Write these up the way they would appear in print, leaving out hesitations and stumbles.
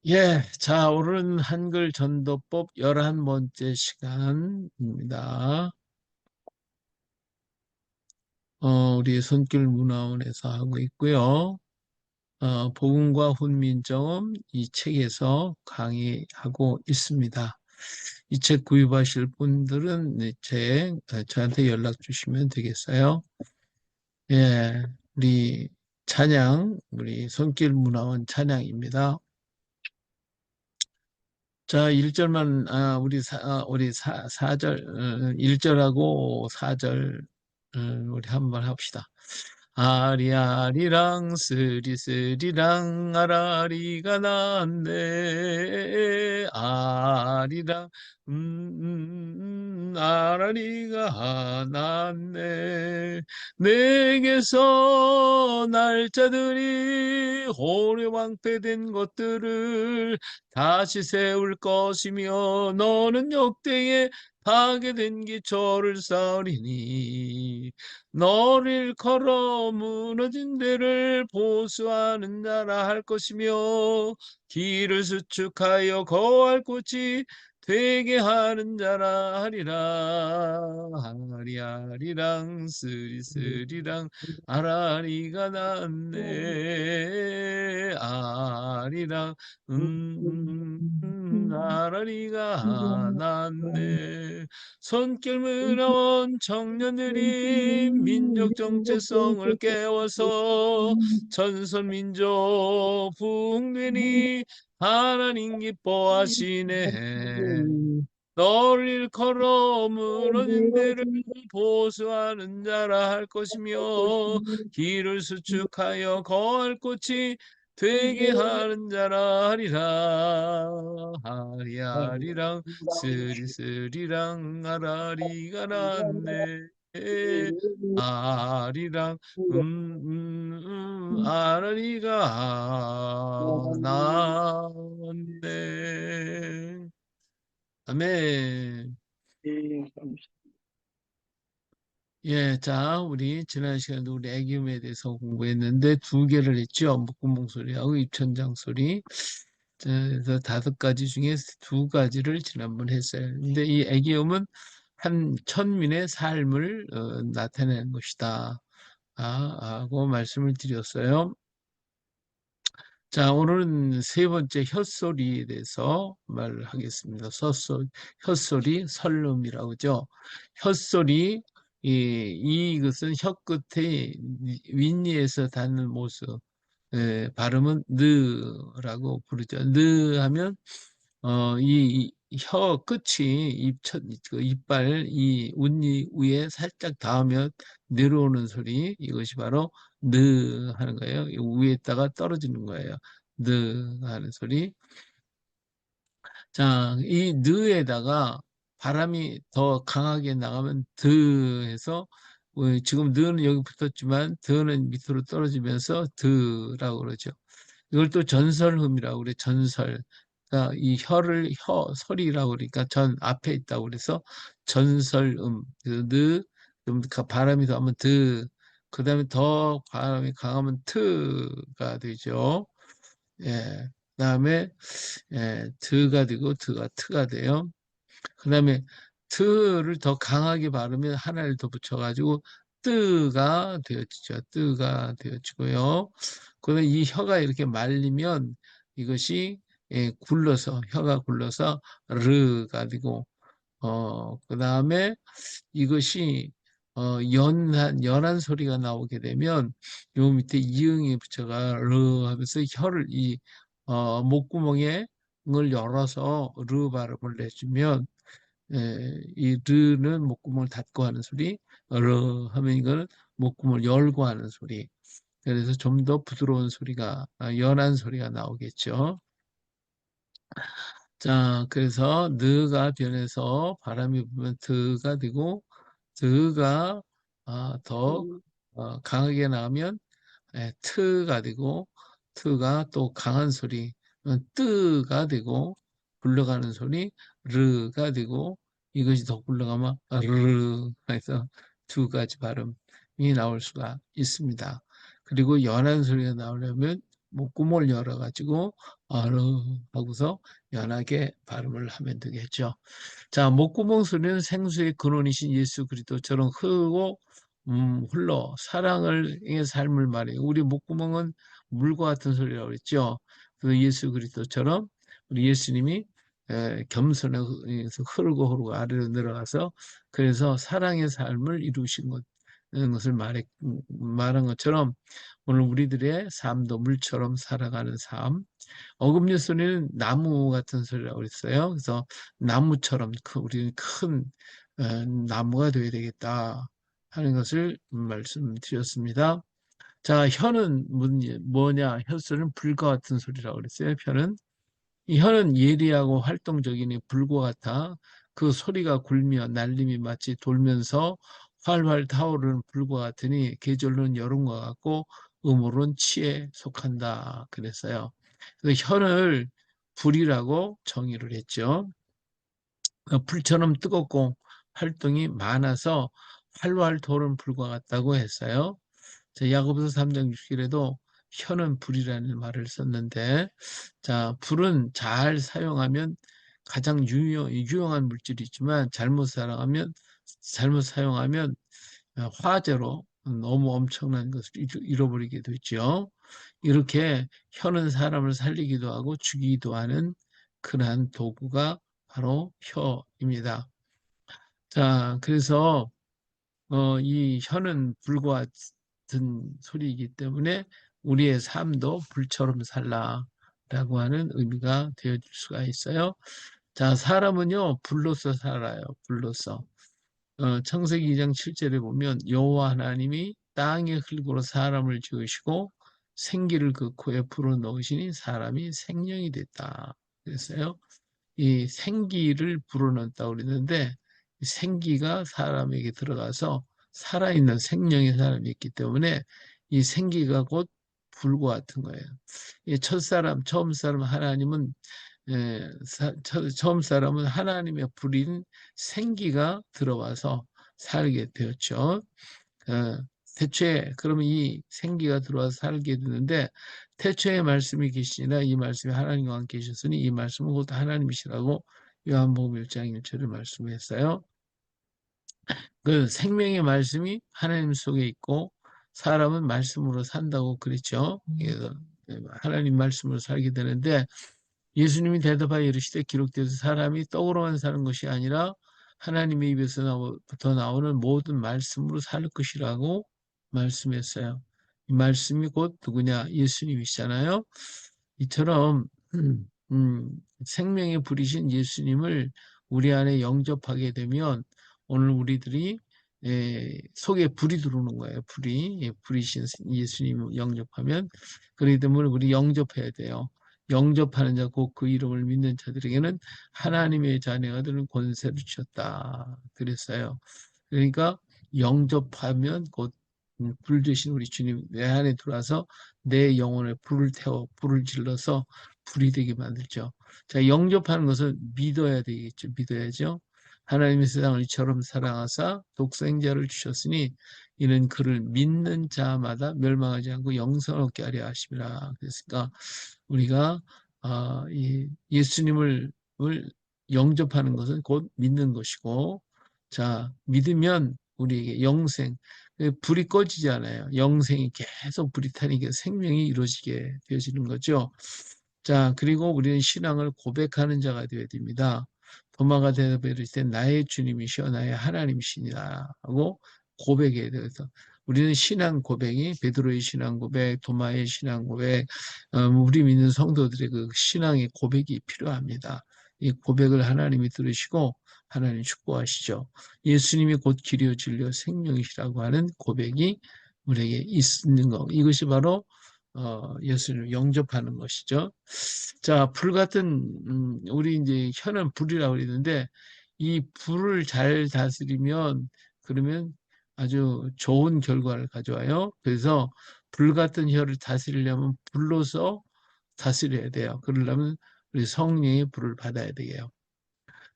예, 자, 오늘은 한글 전도법 11번째 시간입니다. 우리 손길 문화원에서 하고 있고요. 복음과 훈민정음 이 책에서 강의하고 있습니다. 이 책 구입하실 분들은 저한테 연락 주시면 되겠어요. 예, 우리 손길 문화원 찬양입니다. 자, 1절만, 우리 1절하고 4절, 우리 한번 합시다. 아리아리랑 스리스리랑 아라리가 났네. 아리랑 아라리가 났네. 내게서 날짜들이 호려방패된 것들을 다시 세울 것이며 너는 역대에 파괴된 기초를 쌓으리니 너를 걸어 무너진 데를 보수하는 자라 할 것이며 길을 수축하여 거할 곳이 되게 하는 자라 하리라. 아리아리랑 스리스리랑 아라리가 났네. 아리랑 아라리가 났네. 손길 문화원 청년들이 민족 정체성을 깨워서 전선민족 부흥되니 하나님 기뻐하시네. 너를 일컬어 무너진 데를 보수하는 자라 할 것이며 길을 수축하여 거할 곳이 되게 하는 자라 하리라. 하리하리랑 스리스리랑 아라리가 났네. 아리랑 아라리가 났네. 아멘. 예, 자, 우리 지난 시간에 우리 애기음에 대해서 공부했는데 두 개를 했죠. 목구멍 소리하고 입천장 소리. 그래서 5가지 중에 2가지를 지난번 했어요. 근데 이 애기음은 한 천민의 삶을 나타내는 것이다. 하고 말씀을 드렸어요. 자, 오늘은 3번째 혓소리에 대해서 말을 하겠습니다. 혓소리, 설음이라고 그죠? 혓소리, 이것은 혀 끝에 윗니에서 닿는 모습. 발음은 느라고 부르죠. 느 하면, 혀 끝이 그 이빨, 이 웃니 위에 살짝 닿으면 내려오는 소리, 이것이 바로 느 하는 거예요. 이 위에다가 떨어지는 거예요. 느 하는 소리. 자, 이 느에다가 바람이 더 강하게 나가면 드 해서 지금 느는 여기 붙었지만 드는 밑으로 떨어지면서 드라고 그러죠. 이걸 또 전설음이라고 그래. 전설. 그러니까 이 소리라고 그러니까 전 앞에 있다고 그래서 전설음. 좀 바람이 더 하면 그다음에 더 바람이 강하면 트가 되죠. 예. 그다음에 드가 되고 트가 돼요. 그다음에 트를 더 강하게 바르면 하나를 더 붙여가지고 뜨가 되어지죠. 뜨가 되어지고요. 그다음에 이 혀가 이렇게 말리면 이것이 혀가 굴러서 르가 되고 그다음에 이것이 연한 소리가 나오게 되면 요 밑에 이응이 붙여가 르 하면서 혀를 목구멍에 을 열어서 르 발음을 내주면 이 르는 목구멍을 닫고 하는 소리, 르 하면 이거는 목구멍을 열고 하는 소리. 그래서 좀 더 부드러운 소리가, 연한 소리가 나오겠죠. 자, 그래서 느가 변해서 바람이 불면 드가 되고, 드가 더 강하게 나오면 트가 되고, 트가 또 강한 소리, 뜨가 되고, 굴러가는 소리, 르가 되고, 이것이 더 굴러가면 르 해서 2가지 발음이 나올 수가 있습니다. 그리고 연한 소리가 나오려면 목구멍을 열어가지고 어르 하고서 연하게 발음을 하면 되겠죠. 자, 목구멍 소리는 생수의 근원이신 예수 그리스도처럼 흐르고 흘러 사랑을 의 삶을 말해요. 우리 목구멍은 물과 같은 소리라고 그랬죠. 그 예수 그리스도처럼 우리 예수님이 겸손해서 흐르고 흐르고 아래로 내려가서 그래서 사랑의 삶을 이루신 것을 말한 것처럼 오늘 우리들의 삶도 물처럼 살아가는 삶. 어금니 소리는 나무 같은 소리라고 그랬어요. 그래서 나무처럼 우리는 큰 나무가 되어야 되겠다 하는 것을 말씀드렸습니다. 자, 혀는 뭐냐? 혀소리는 불과 같은 소리라고 그랬어요. 혀는 이 혀는 예리하고 활동적이니 불과 같아 그 소리가 굴며 날림이 마치 돌면서 활활 타오르는 불과 같으니 계절로는 여름과 같고 음으로는 치에 속한다 그랬어요. 그래서 혀를 불이라고 정의를 했죠. 불처럼 뜨겁고 활동이 많아서 활활 도는 불과 같다고 했어요. 야고보서 3장 6절에도 혀는 불이라는 말을 썼는데, 자, 불은 잘 사용하면 가장 유용한 물질이지만 잘못 사용하면 화재로 너무 엄청난 것을 잃어버리게 되죠. 이렇게 혀는 사람을 살리기도 하고 죽이기도 하는 그러한 도구가 바로 혀입니다. 자, 그래서 이 혀는 불과 같은 소리이기 때문에 우리의 삶도 불처럼 살라라고 하는 의미가 되어질 수가 있어요. 자, 사람은요, 불로서 살아요. 불로서. 창세기 2장 7절에 보면 여호와 하나님이 땅의 흙으로 사람을 지으시고 생기를 그 코에 불어넣으시니 사람이 생명이 됐다. 그랬어요. 이 생기를 불어넣었다고 그랬는데 생기가 사람에게 들어가서 살아있는 생명의 사람이 있기 때문에 이 생기가 곧 불과 같은 거예요. 이 첫사람, 처음 사람 하나님은 처음 사람은 하나님의 불인 생기가 들어와서 살게 되었죠. 태초에 그러면 이 생기가 들어와서 살게 되는데 태초에 말씀이 계시니라 이 말씀이 하나님과 함께 계셨으니 이 말씀은 곧 하나님이시라고 요한복음 1장 1절을 말씀했어요. 그 생명의 말씀이 하나님 속에 있고 사람은 말씀으로 산다고 그랬죠. 그래서 하나님 말씀으로 살게 되는데 예수님이 대답하여 이르시되 기록되어서 사람이 떡으로만 사는 것이 아니라 하나님의 입에서부터 나오는 모든 말씀으로 살 것이라고 말씀했어요. 이 말씀이 곧 누구냐? 예수님이시잖아요. 이처럼 생명의 불이신 예수님을 우리 안에 영접하게 되면 오늘 우리들이 속에 불이 들어오는 거예요. 불이신 예수님을 영접하면 그렇기 때문에 우리 영접해야 돼요. 영접하는 자, 곧 그 이름을 믿는 자들에게는 하나님의 자녀가 되는 권세를 주셨다. 그랬어요. 그러니까 영접하면 곧 불 되신 우리 주님 내 안에 들어와서 내 영혼에 불을 질러서 불이 되게 만들죠. 자, 영접하는 것을 믿어야 되겠죠. 믿어야죠. 하나님의 세상을 이처럼 사랑하사 독생자를 주셨으니 이는 그를 믿는 자마다 멸망하지 않고 영생을 얻게 하려 하심이라. 그랬으니까 우리가 이 예수님을 영접하는 것은 곧 믿는 것이고, 자, 믿으면 우리에게 영생, 불이 꺼지지 않아요. 영생이 계속 불이 타니까 생명이 이루어지게 되어지는 거죠. 자, 그리고 우리는 신앙을 고백하는 자가 되어야 됩니다. 도마가 대답해 이르시되 나의 주님이시여 나의 하나님이시니라 하고 고백해야 돼요. 그래서 우리는 신앙 고백이 베드로의 신앙 고백, 도마의 신앙 고백, 우리 믿는 성도들의 그 신앙의 고백이 필요합니다. 이 고백을 하나님이 들으시고 하나님 축복하시죠. 예수님이 곧 길이요 진리요 생명이시라고 하는 고백이 우리에게 있는 것. 이것이 바로 예수님을 영접하는 것이죠. 자, 불 같은 우리 이제 혀는 불이라고 그러는데 이 불을 잘 다스리면 그러면 아주 좋은 결과를 가져와요. 그래서 불 같은 혀를 다스리려면 불로서 다스려야 돼요. 그러려면 우리 성령의 불을 받아야 돼요.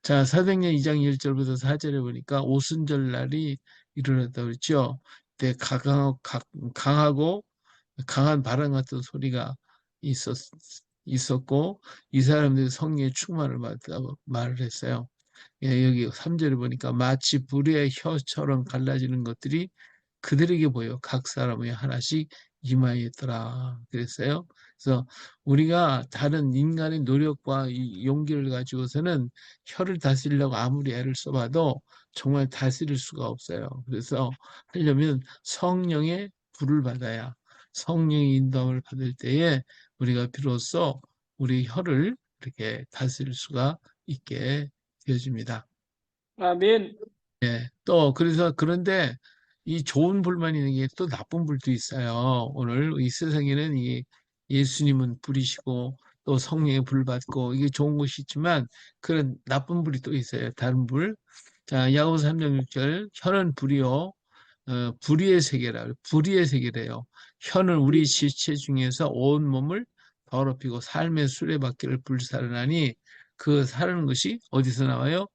자, 사도행전 2장 1절부터 4절에 보니까 오순절 날이 일어났다고 그랬죠. 그때 강하고 강한 바람 같은 소리가 있었, 있었고, 이 사람들이 성령의 충만을 받았다고 말을 했어요. 예, 여기 3절에 보니까 마치 불의 혀처럼 갈라지는 것들이 그들에게 보여 각 사람의 하나씩 임하에 있더라 그랬어요. 그래서 우리가 다른 인간의 노력과 이 용기를 가지고서는 혀를 다스리려고 아무리 애를 써봐도 정말 다스릴 수가 없어요. 그래서 하려면 성령의 불을 받아야, 성령의 인도함을 받을 때에 우리가 비로소 우리 혀를 이렇게 다스릴 수가 있게 되어집니다. 아멘. 예, 또, 그래서, 그런데 이 좋은 불만 있는 게 또 나쁜 불도 있어요. 오늘 이 세상에는 이 예수님은 불이시고 또 성령의 불 받고 이게 좋은 것이 있지만 그런 나쁜 불이 또 있어요. 다른 불. 자, 야고보서 3장 6절. 혀는 불이요. 불의의 세계라. 불의의 세계래요. 혀는 우리 지체 중에서 온 몸을 더럽히고 삶의 수레바퀴를 불살르나니 그 사르는 것이 어디서 나와요?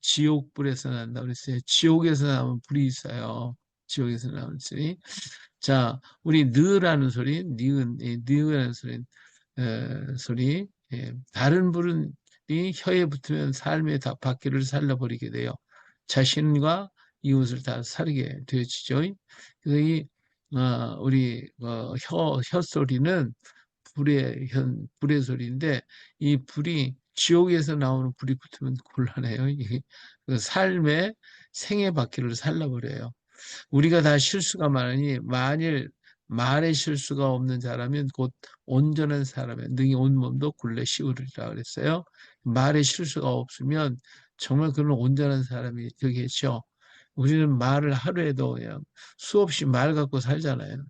지옥불에서 난다 그랬어요. 지옥에서 나오는 불이 있어요. 지옥에서 나오는 소리. 자, 우리 느라는 소리, 니은, 느라는 소리, 소리. 예, 다른 불은 이 혀에 붙으면 삶의 다 바퀴를 살려버리게 돼요. 자신과 이웃을 다 살게 되어지죠. 그래서 우리 혀 소리는 불의 소리인데 이 불이 지옥에서 나오는 불이 붙으면 곤란해요. 이게 그 삶의 생애 바퀴를 살라버려요. 우리가 다 실수가 많으니 만일 말에 실수가 없는 자라면 곧 온전한 사람의 능히 온몸도 굴레 씌우리라 그랬어요. 말에 실수가 없으면 정말 그런 온전한 사람이 되겠죠. 우리는 말을 하루에도 그냥 수없이 말 갖고 살잖아요.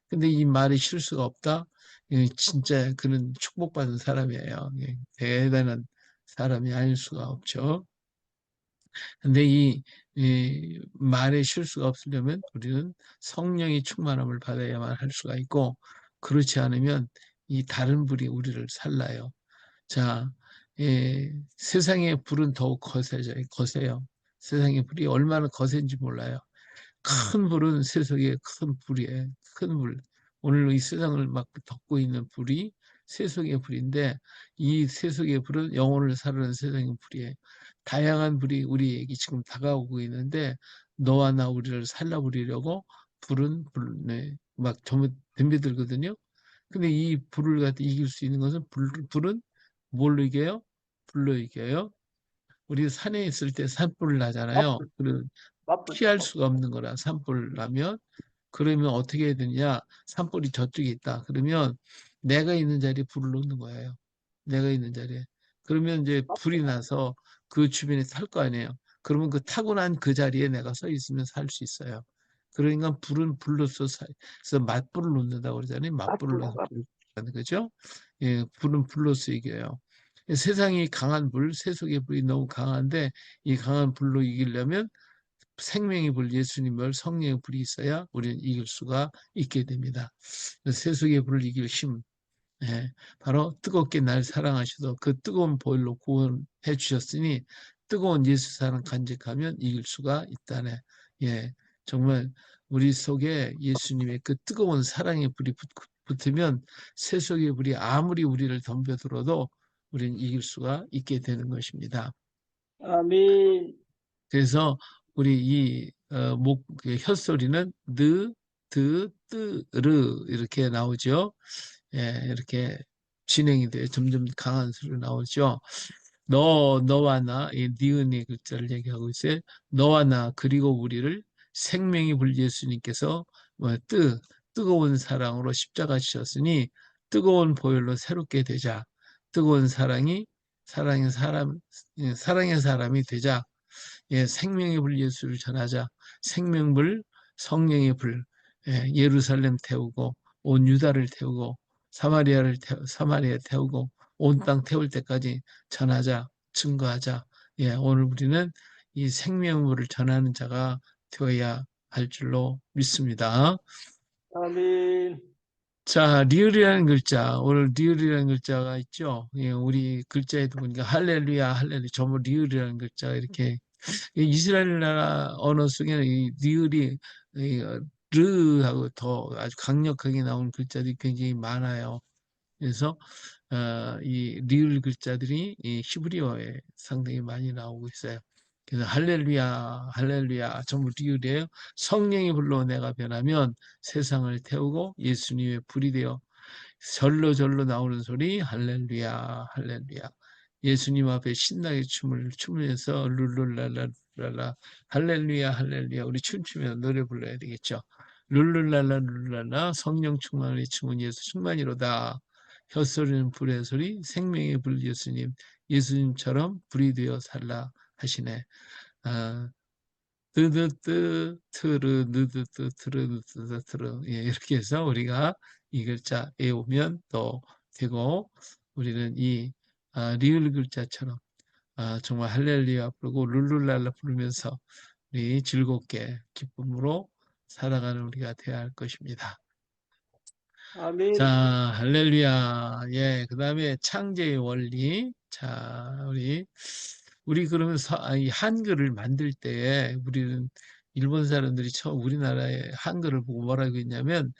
근데 이 말에 실수가 없다? 진짜 그는 축복받은 사람이에요. 대단한 사람이 아닐 수가 없죠. 근데 이 말에 실수가 없으려면 우리는 성령의 충만함을 받아야만 할 수가 있고, 그렇지 않으면 이 다른 불이 우리를 살라요. 자, 세상의 불은 더욱 거세요. 세상의 불이 얼마나 거센지 몰라요. 큰 불은 세상의 큰 불이에요. 큰 불. 오늘 이 세상을 막 덮고 있는 불이 세속의 불인데 이 세속의 불은 영혼을 사르는 세상의 불이에요. 다양한 불이 우리에게 지금 다가오고 있는데 너와 나 우리를 살라버리려고 불은 불네 막 전부 덤벼들거든요. 근데 이 불을 갖다 이길 수 있는 것은 불은 뭘로 이겨요? 불로 이겨요. 우리 산에 있을 때 산불을 나잖아요. 맞불, 그리고 맞불. 피할 수가 없는 거라 산불 나면 그러면 어떻게 해야 되냐? 산불이 저쪽에 있다. 그러면 내가 있는 자리에 불을 놓는 거예요. 내가 있는 자리에. 그러면 이제 불이 나서 그 주변에 탈 거 아니에요. 그러면 그 타고 난 그 자리에 내가 서 있으면 살 수 있어요. 그러니까 불은 불로서 그래서 맞불을 놓는다고 그러잖아요. 맞불을 맞불, 놓는 맞. 거죠. 예, 불은 불로서 이겨요. 세상이 강한 불, 세속의 불이 너무 강한데 이 강한 불로 이기려면 생명의 불, 예수님을 성령의 불이 있어야 우리는 이길 수가 있게 됩니다. 세속의 불을 이길 힘, 예, 바로 뜨겁게 날 사랑하셔도 그 뜨거운 보혈로 구원해 주셨으니 뜨거운 예수 사랑 간직하면 이길 수가 있다네. 예, 정말 우리 속에 예수님의 그 뜨거운 사랑의 불이 붙으면 세속의 불이 아무리 우리를 덤벼들어도 우리는 이길 수가 있게 되는 것입니다. 아멘. 그래서 우리 그 혓소리는 느, 드, 뜨, 르 이렇게 나오죠. 예, 이렇게 진행이 돼요. 점점 강한 소리로 나오죠. 너와 나, 이 니은의 글자를 얘기하고 있어요. 너와 나, 그리고 우리를 생명이 불 예수님께서 뜨거운 사랑으로 십자가 지셨으니 뜨거운 보혈로 새롭게 되자. 뜨거운 사랑의 사람이 되자. 예, 생명의 불 예수를 전하자. 생명불, 성령의 불, 예, 예루살렘 태우고 온 유다를 태우고 사마리아 태우고 온 땅 태울 때까지 전하자, 증거하자. 예, 오늘 우리는 이 생명불을 전하는 자가 되어야 할 줄로 믿습니다. 아멘. 자, 리을이라는 글자, 오늘 리을이라는 글자가 있죠. 예, 우리 글자에도 보니까 할렐루야, 할렐루야, 전부 리을이라는 글자가 이렇게 이스라엘 나라 언어 속에는 이 리을이 이 르하고 더 아주 강력하게 나오는 글자들이 굉장히 많아요. 그래서 이 리을 글자들이 이 히브리어에 상당히 많이 나오고 있어요. 그래서 할렐루야, 할렐루야 전부 리을이에요. 성령이 불러 내가 변하면 세상을 태우고 예수님의 불이 되어 절로 절로 나오는 소리 할렐루야, 할렐루야. 예수님 앞에 신나게 춤을 추면서 룰룰랄라 할렐루야, 할렐루야. 우리 춤추면서 노래 불러야 되겠죠. 룰룰랄라 룰랄라 성령 충만을 춤은 예수 충만이로다. 혀소리는 불의 소리 생명의 불 예수님 예수님처럼 불이 되어 살라 하시네. 아, 뜨뜨뜨 트르 느뜨뜨 트르 느뜨뜨 트르 예, 이렇게 해서 우리가 이 글자 외우면 또 되고 우리는 이 리을 글자처럼 정말 할렐루야 부르고 룰룰랄라 부르면서 우리 즐겁게 기쁨으로 살아가는 우리가 되어야 할 것입니다. 자, 아멘. 할렐루야. 예, 그 다음에 창제의 원리. 자, 우리 그러면 이 한글을 만들 때 우리는 일본 사람들이 처음 우리나라의 한글을 보고 뭐라고 했냐면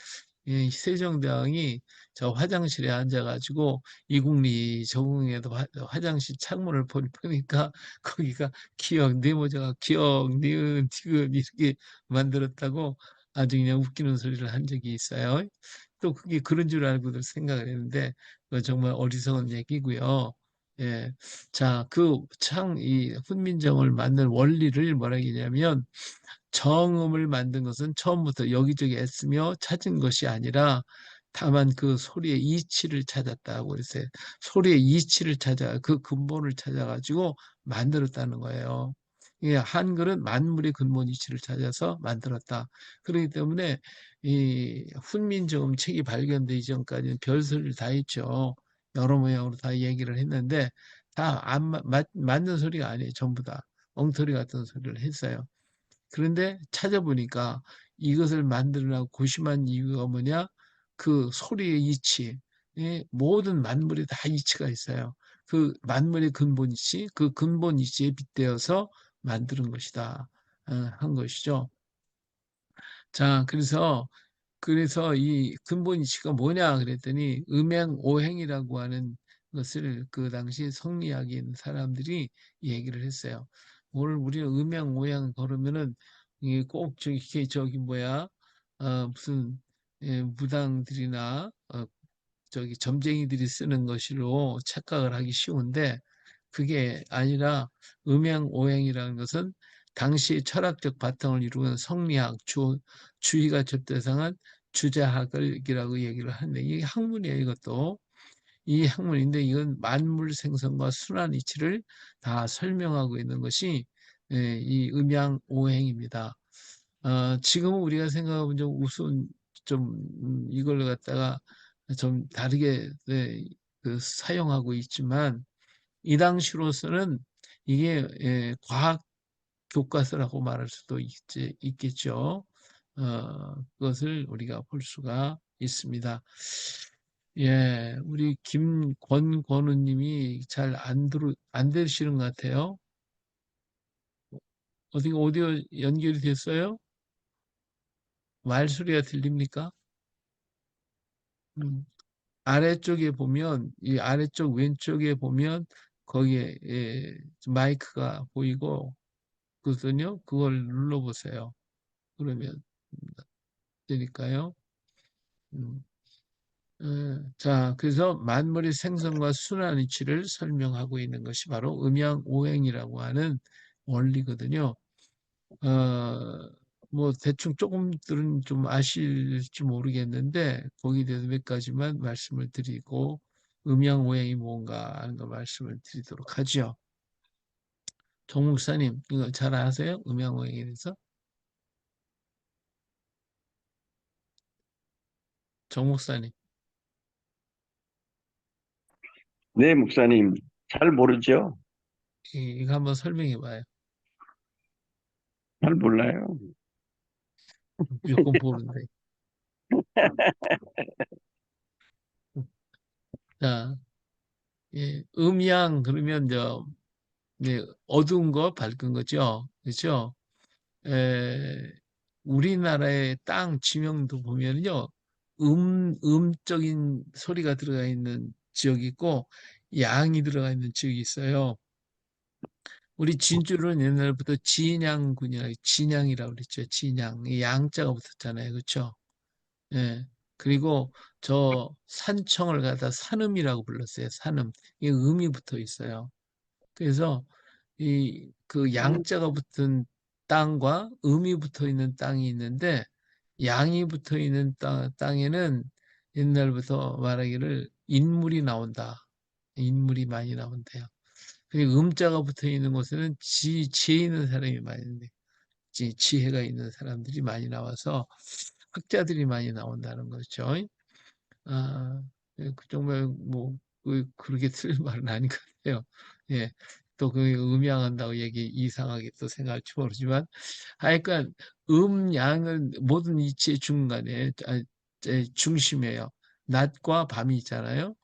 이 세종대왕이 저 화장실에 앉아가지고 이국리 저궁에도 화장실 창문을 보니까 거기가 기억 네모자가 기억 니은 디귿 이렇게 만들었다고 아주 그냥 웃기는 소리를 한 적이 있어요. 또 그게 그런 줄 알고도 생각을 했는데 그건 정말 어리석은 얘기고요. 예. 자, 이 훈민정음을 만든 원리를 뭐라 하냐면 정음을 만든 것은 처음부터 여기저기 애쓰며 찾은 것이 아니라 다만 그 소리의 이치를 찾았다고 그랬어요. 소리의 이치를 찾아 그 근본을 찾아가지고 만들었다는 거예요. 이 한글은 만물의 근본 이치를 찾아서 만들었다. 그렇기 때문에 이 훈민정음 책이 발견되기 이전까지는 별소리를 다 했죠. 여러 모양으로 다 얘기를 했는데 다 안 맞는 소리가 아니에요. 전부 다 엉터리 같은 소리를 했어요. 그런데 찾아보니까 이것을 만들려고 고심한 이유가 뭐냐? 그 소리의 이치, 모든 만물에 다 이치가 있어요. 그 만물의 근본 이치, 그 근본 이치에 빗대어서 만드는 것이다. 한 것이죠. 자, 그래서 이 근본 이치가 뭐냐 그랬더니 음행오행이라고 하는 것을 그 당시 성리학인 사람들이 얘기를 했어요. 오늘 우리는 음행오행 걸으면은 이게 꼭 저기 뭐야 무슨 무당들이나 저기 점쟁이들이 쓰는 것으로 착각을 하기 쉬운데 그게 아니라 음양오행이라는 것은 당시 철학적 바탕을 이루는 성리학, 주의가 접대상한 주자학이라고 얘기를 하는데 이게 학문이에요, 이것도. 이 학문인데 이건 만물 생성과 순환 이치를 다 설명하고 있는 것이 이 음양오행입니다. 지금은 우리가 생각하면 좀 우스운 이걸 갖다가 좀 다르게 사용하고 있지만 이 당시로서는 이게 과학 교과서라고 말할 수도 있겠죠. 그것을 우리가 볼 수가 있습니다. 예, 우리 김권권우님이 잘 안 되시는 것 같아요. 어디 오디오 연결이 됐어요? 말소리가 들립니까? 음, 아래쪽에 보면 이 아래쪽 왼쪽에 보면 거기에 마이크가 보이고 거든요. 그걸 눌러보세요. 그러면 되니까요. 음, 자, 그래서 만물의 생성과 순환 이치를 설명하고 있는 것이 바로 음양오행이라고 하는 원리거든요. 어, 뭐 대충 조금들은 좀 아실지 모르겠는데 거기에 대해서 몇 가지만 말씀을 드리고 음양오행이 뭔가 하는 거 말씀을 드리도록 하죠. 정 목사님 이거 잘 아세요? 음양오행에 대해서? 정 목사님 네, 목사님. 잘 모르죠? 이거 한번 설명해 봐요. 잘 몰라요. 무조건 보는데. 자, 음양 그러면 어두운 거 밝은 거죠. 그렇죠? 에, 우리나라의 땅 지명도 보면요. 음적인 소리가 들어가 있는 지역이 있고 양이 들어가 있는 지역이 있어요. 우리 진주는 옛날부터 진양이라고 그랬죠. 진양. 이 양자가 붙었잖아요. 그렇죠? 예. 그리고 저 산청을 갖다 산음이라고 불렀어요. 산음. 이게 음이 붙어 있어요. 그래서 이 그 양자가 붙은 땅과 음이 붙어 있는 땅이 있는데 양이 붙어 있는 땅에는 옛날부터 말하기를 인물이 나온다. 인물이 많이 나온대요. 그리고 음자가 붙어 있는 곳에는 지혜 있는 사람이 많이 있는데 지혜가 있는 사람들이 많이 나와서 학자들이 많이 나온다는 거죠. 아, 정말 뭐 그렇게 틀린 말은 아닌 것 같아요. 예. 또 그 음양한다고 얘기 이상하게 또 생각할지 모르지만 하여간 양은 모든 이치의 중간에 중심이에요. 낮과 밤이 있잖아요.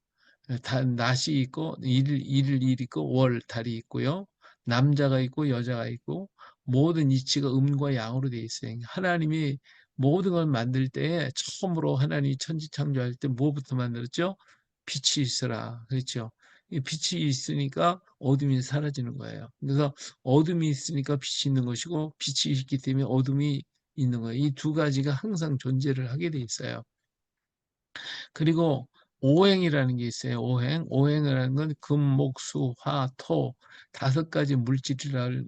낮이 있고 일 있고 월 달이 있고요. 남자가 있고 여자가 있고 모든 이치가 음과 양으로 되어 있어요. 하나님이 모든 걸 만들 때에 처음으로 하나님이 천지 창조할 때 뭐부터 만들었죠? 빛이 있으라. 그렇죠? 이 빛이 있으니까 어둠이 사라지는 거예요. 그래서 어둠이 있으니까 빛이 있는 것이고 빛이 있기 때문에 어둠이 있는 거예요. 이 두 가지가 항상 존재를 하게 돼 있어요. 그리고 오행이라는 게 있어요. 오행이라는 건 금, 목, 수, 화, 토 다섯 가지 물질을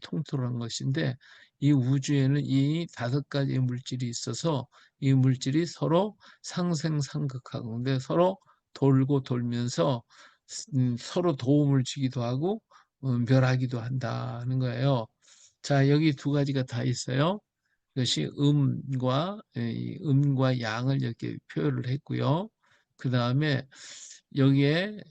통틀어 한 것인데 이 우주에는 이 다섯 가지 물질이 있어서 이 물질이 서로 상생상극하고 근데 서로 돌고 돌면서 서로 도움을 주기도 하고 멸하기도 한다는 거예요. 자, 여기 두 가지가 다 있어요. 그것이 음과 양을 이렇게 표현을 했고요. 그 다음에 여기에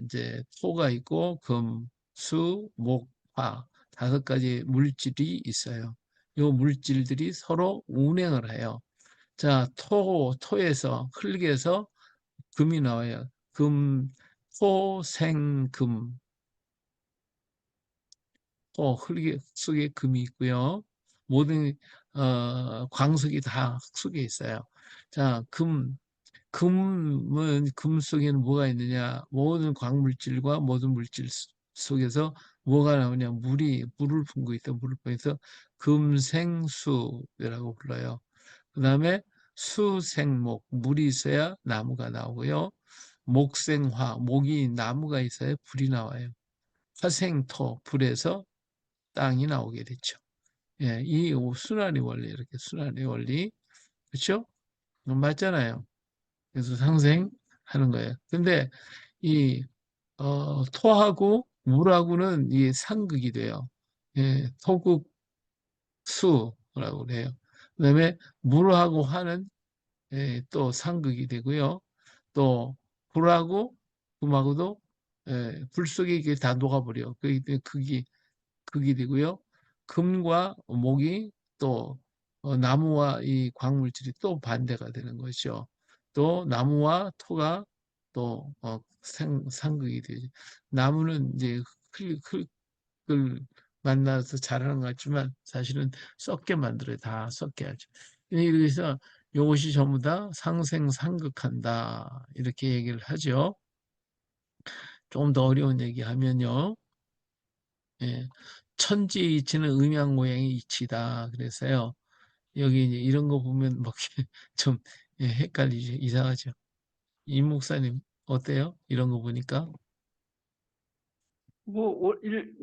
이제 토가 있고 금, 수, 목, 화 다섯 가지 물질이 있어요. 이 물질들이 서로 운행을 해요. 자, 토에서 흙에서 금이 나와요. 금, 토, 생, 금. 흙 속에 금이 있고요. 모든 광석이 다 흙 속에 있어요. 자, 금은 금 속에는 뭐가 있느냐? 모든 광물질과 모든 물질 속에서 뭐가 나오냐? 물을 품고 있다. 물을 품어서 금생수라고 불러요. 그 다음에 수생목, 물이 있어야 나무가 나오고요. 목생화, 목이 나무가 있어야 불이 나와요. 화생토, 불에서 땅이 나오게 됐죠. 예, 이 순환의 원리, 이렇게 순환의 원리. 그렇죠? 맞잖아요. 그래서 상생하는 거예요. 근데 이 토하고 물하고는 이 상극이 돼요. 예, 토극 수라고 그래요. 그다음에 물하고 화는 또 상극이 되고요. 또 불하고 금하고도 불 속에 이게 다 녹아버려. 그게 극이 되고요. 금과 목이 또 나무와 이 광물질이 또 반대가 되는 것이죠. 또 나무와 토가 또 상극이 되죠. 나무는 이제 흙을 만나서 자라는 것 같지만 사실은 썩게 만들어요. 다 썩게 하죠. 그래서 이것이 전부 다 상생상극한다 이렇게 얘기를 하죠. 조금 더 어려운 얘기하면요. 예, 천지의 이치는 음양 모양의 이치다. 그래서요. 여기 이제 이런 거 보면 막 좀 헷갈리죠. 이상하죠. 임 목사님 어때요? 이런 거 보니까.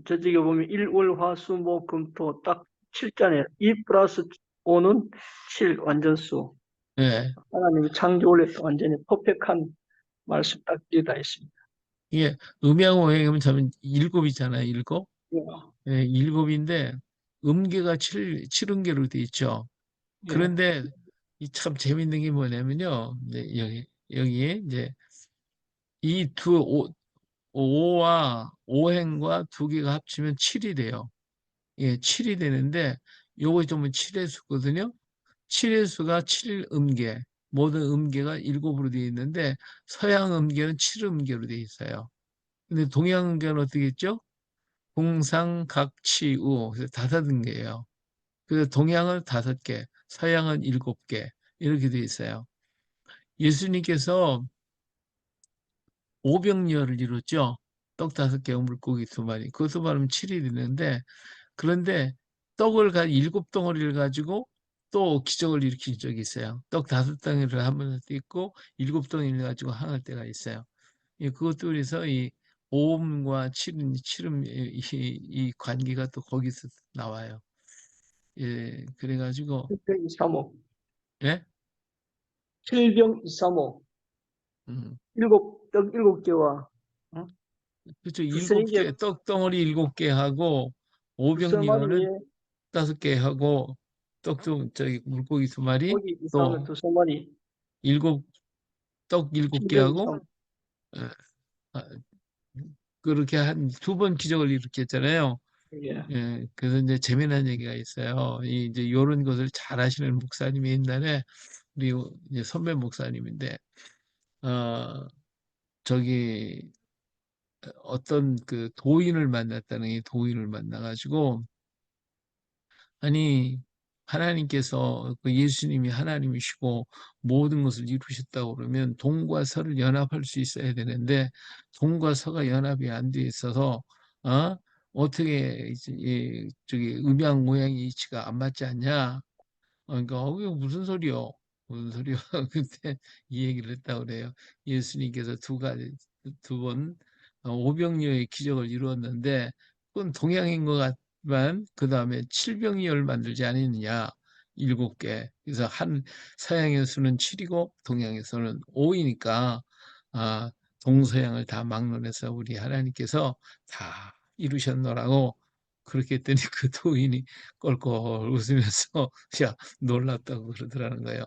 저쪽에 보면 일월화수목금토 딱 7자네요. 2 플러스 5는 7 완전수. 예. 하나님이 창조 원래 완전히 퍼펙트한 말씀 딱 들어다 있습니다. 이게 음양 오행이면 저는 일곱이잖아요. 일곱. 예, 예, 일곱인데 음계가 칠음계로 돼 있죠. 예, 그런데 이 참 재밌는 게 뭐냐면요. 이제 여기에 이제 이 오와 오행과 두 개가 합치면 7이 돼요. 예, 7이 되는데 요거 좀 7의 수거든요. 7의 수가 7음계. 모든 음계가 일곱으로 되어 있는데 서양 음계는 7음계로 되어 있어요. 근데 동양 음계는 어떻게 있죠? 공상각치우 그래서 다섯 음계예요. 그래서 동양은 5개, 서양은 7개 이렇게 되어 있어요. 예수님께서 오병이어를 이뤘죠. 떡 5개와 물고기 2마리. 그것도 말하면 7이 되는데, 그런데 떡을 7덩어리를 가지고 또 기적을 일으킨 적이 있어요. 떡 5덩어리를 한 번도 있고 7덩어리를 가지고 항할 때가 있어요. 예, 그것도 그래서 이 오음과 칠음 이 관계가 또 거기서 나와요. 예, 그래가지고 7병 2사모, 예, 7병 2사모, 음, 떡 7개와 그렇죠. 두세 개, 7개 덩어리 7개 하고 두세 마리에 오병이어는 5개 하고 떡도 저기 물고기 2마리 고기 2사모 또 두세 마리, 일곱 떡 7개 7병 하고 2사모. 예, 아, 그렇게 한 2번 기적을 일으켰잖아요. 예. 예, 그래서 이제 재미난 얘기가 있어요. 이 이제 요런 것을 잘 하시는 목사님이 옛날에 우리 이제 선배 목사님인데, 어, 저기 어떤 그 도인을 만났다는 이 도인을 만나가지고, 아니, 하나님께서 그 예수님이 하나님이시고 모든 것을 이루셨다고 그러면 동과 서를 연합할 수 있어야 되는데 동과 서가 연합이 안 돼 있어서 어? 어떻게 이제 저기 음양 모양의 이치가 안 맞지 않냐? 그러니까 이거 무슨 소리요? 무슨 소리요? 그때 이 얘기를 했다고 그래요. 예수님께서 2번 오병이어의 기적을 이루었는데 그건 동양인 것 같지만 그 다음에 칠병이어를 만들지 않았느냐? 7개. 그래서 한 서양에서는 7이고 동양에서는 5이니까 아, 동서양을 다 막론해서 우리 하나님께서 다 이루셨노라고 그렇게 했더니 그 도인이 껄껄 웃으면서 야 놀랍다고 그러더라는 거예요.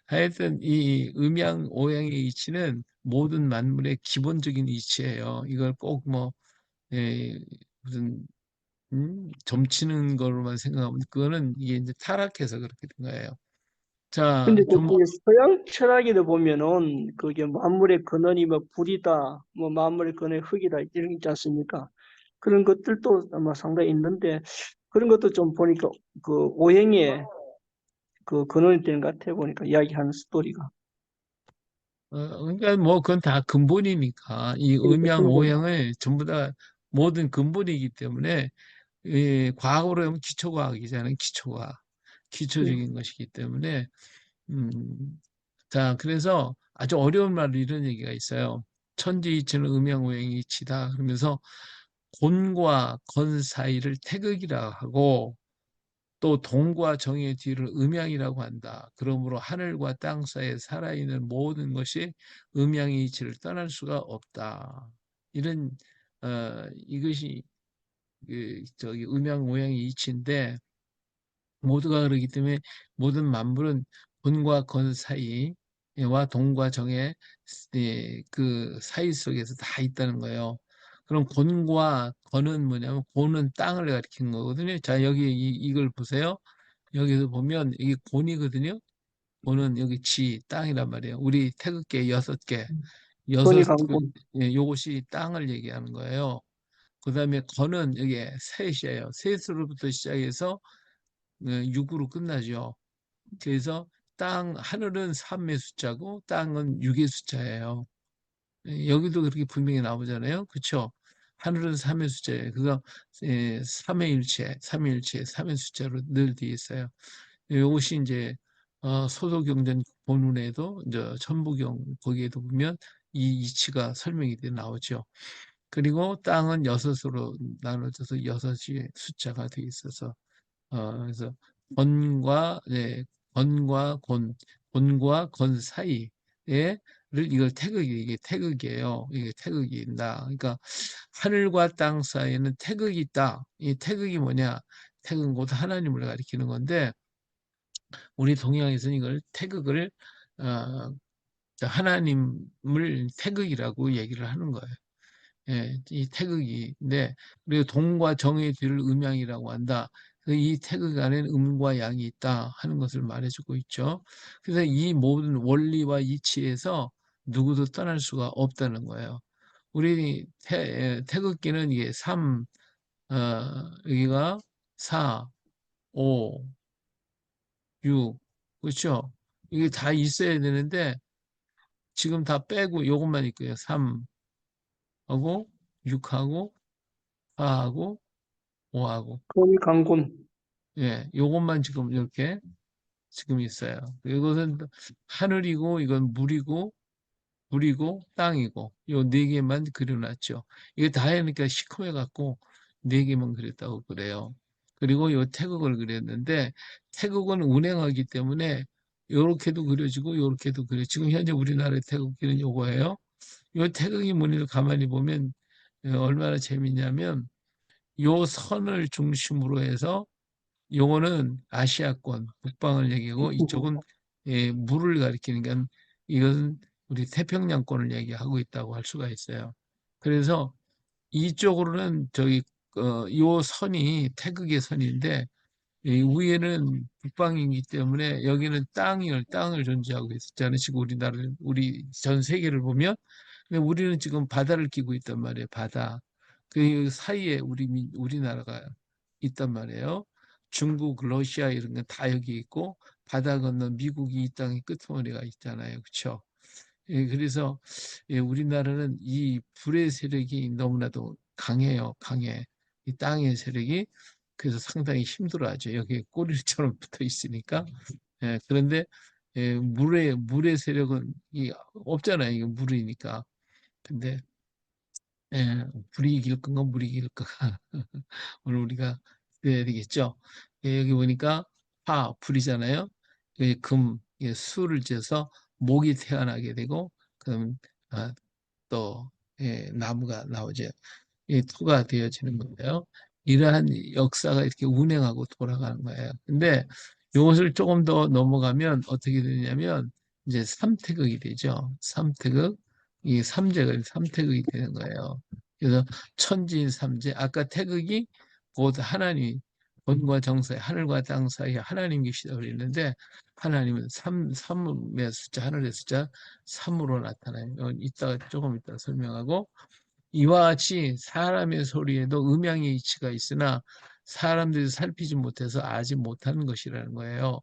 하여튼 이 음양 오양의 이치는 모든 만물의 기본적인 이치예요. 이걸 꼭 뭐 무슨 점치는 거로만 생각하면 그거는 이게 이제 타락해서 그렇게 된 거예요. 자, 근데 좀 그 서양 철학에도 보면은 그게 만물의 근원이 뭐 불이다, 뭐 만물의 근원이 흙이다 이런 게 있지 않습니까? 그런 것들도 아마 상당히 있는데 그런 것도 좀 보니까 그 오행의 그 근원이 되는 것 같아 보니까 이야기하는 스토리가. 그러니까 뭐 그건 다 근본이니까 이 그러니까 음양 근본. 오양을 전부 다 모든 근본이기 때문에 과학으로 하면 기초과학이잖아요. 기초과학. 예. 기초적인 것이기 때문에 음, 자, 그래서 아주 어려운 말로 이런 얘기가 있어요. 천지이치는 음양오행이치다. 그러면서 곤과 건 사이를 태극이라 하고 또 동과 정의 뒤를 음양이라고 한다. 그러므로 하늘과 땅 사이에 살아있는 모든 것이 음양의 이치를 떠날 수가 없다. 이런 이것이 저기 음양 오양의 이치인데 모두가 그러기 때문에 모든 만물은 본과 건 사이와 동과 정의 그 사이 속에서 다 있다는 거예요. 그럼 곤과 건은 뭐냐면 곤은 땅을 가리키는 거거든요. 자, 여기 이걸 보세요. 여기서 보면 이게 곤이거든요. 곤은 여기 땅이란 말이에요. 우리 태극기 6개, 손이 여섯, 강군. 요것이 땅을 얘기하는 거예요. 그 다음에 건은 여기 셋이에요. 셋으로부터 시작해서 6으로 끝나죠. 그래서 하늘은 3의 숫자고 땅은 6의 숫자예요. 여기도 그렇게 분명히 나오잖아요. 그렇죠? 하늘은 3의 숫자예요. 그래서 3의 일체, 3의 일체, 3의 숫자로 늘 되어 있어요. 이것이 이제 소도경전 본문에도 이제 천부경 거기에도 보면 이 이치가 설명이 돼 나오죠. 그리고 땅은 6으로 나눠져서 6이 숫자가 돼 있어서 그래서 건과 건과 곤과 건 사이에 이걸 이게 태극이에요. 이게 태극이다. 그러니까 하늘과 땅 사이에는 태극이 있다. 이 태극이 뭐냐? 태극은 곧 하나님을 가리키는 건데 우리 동양에서는 이걸 태극을 어, 하나님을 태극이라고 얘기를 하는 거예요. 예, 이 태극이인데 그리고 동과 정의 뒤를 음양이라고 한다. 이 태극 안에는 음과 양이 있다 하는 것을 말해주고 있죠. 그래서 이 모든 원리와 이치에서 누구도 떠날 수가 없다는 거예요. 우리 태극기는 이게 3, 여기가 4, 5, 6, 그렇죠? 이게 다 있어야 되는데 지금 다 빼고 요것만 있고요. 3하고 6하고 4하고 5하고 금, 강군. 예, 요것만 지금 이렇게 지금 있어요. 이것은 하늘이고 이건 물이고 물이고 땅이고 요 네 개만 그려놨죠. 이게 다 해니까 시커매 갖고 네 개만 그렸다고 그래요. 그리고 요 태극을 그렸는데 태극은 운행하기 때문에 요렇게도 그려지고 요렇게도 그려. 지금 현재 우리나라의 태극기는 요거예요. 요 태극이 무늬를 가만히 보면 얼마나 재밌냐면 요 선을 중심으로 해서 요거는 아시아권 북방을 얘기하고 이쪽은 물을 가리키니까 이것은 우리 태평양권을 얘기하고 있다고 할 수가 있어요. 그래서 이쪽으로는 저기 요 선이 태극의 선인데 이 위에는 북방이기 때문에 여기는 땅을 존재하고 있잖아요. 지금 우리나라는 우리 전 세계를 보면 근데 우리는 지금 바다를 끼고 있단 말이에요. 바다. 그 사이에 우리나라가 있단 말이에요. 중국, 러시아 이런 건 다 여기 있고 바다 건너 미국이 이 땅의 끄트머리가 있잖아요. 그렇죠? 예, 그래서 우리나라는 이 불의 세력이 너무나도 강해요. 강해. 이 땅의 세력이 그래서 상당히 힘들어하죠. 여기 꼬리처럼 붙어 있으니까. 예, 그런데 물의 세력은 없잖아요. 이게 물이니까. 근데 불이 이길 건가 물이 이길 건가 오늘 우리가 그래야 되겠죠. 여기 보니까 불이잖아요. 금, 수를 지어서 목이 태어나게 되고 그럼 아, 또 나무가 나오죠. 토가 되어지는 건데요. 이러한 역사가 이렇게 운행하고 돌아가는 거예요. 근데 이것을 조금 더 넘어가면 어떻게 되냐면 이제 삼태극이 되죠. 삼태극, 이 삼재가 삼태극이 되는 거예요. 그래서 천지인 삼재, 아까 태극이 곧 하나님, 본과 정사의 하늘과 땅 사이에 하나님 계시다고 그랬는데 하나님은 삼의 숫자, 하늘의 숫자 3으로 나타나요. 조금 이따 설명하고 이와 같이 사람의 소리에도 음향의 이치가 있으나 사람들이 살피지 못해서 아지 못하는 것이라는 거예요.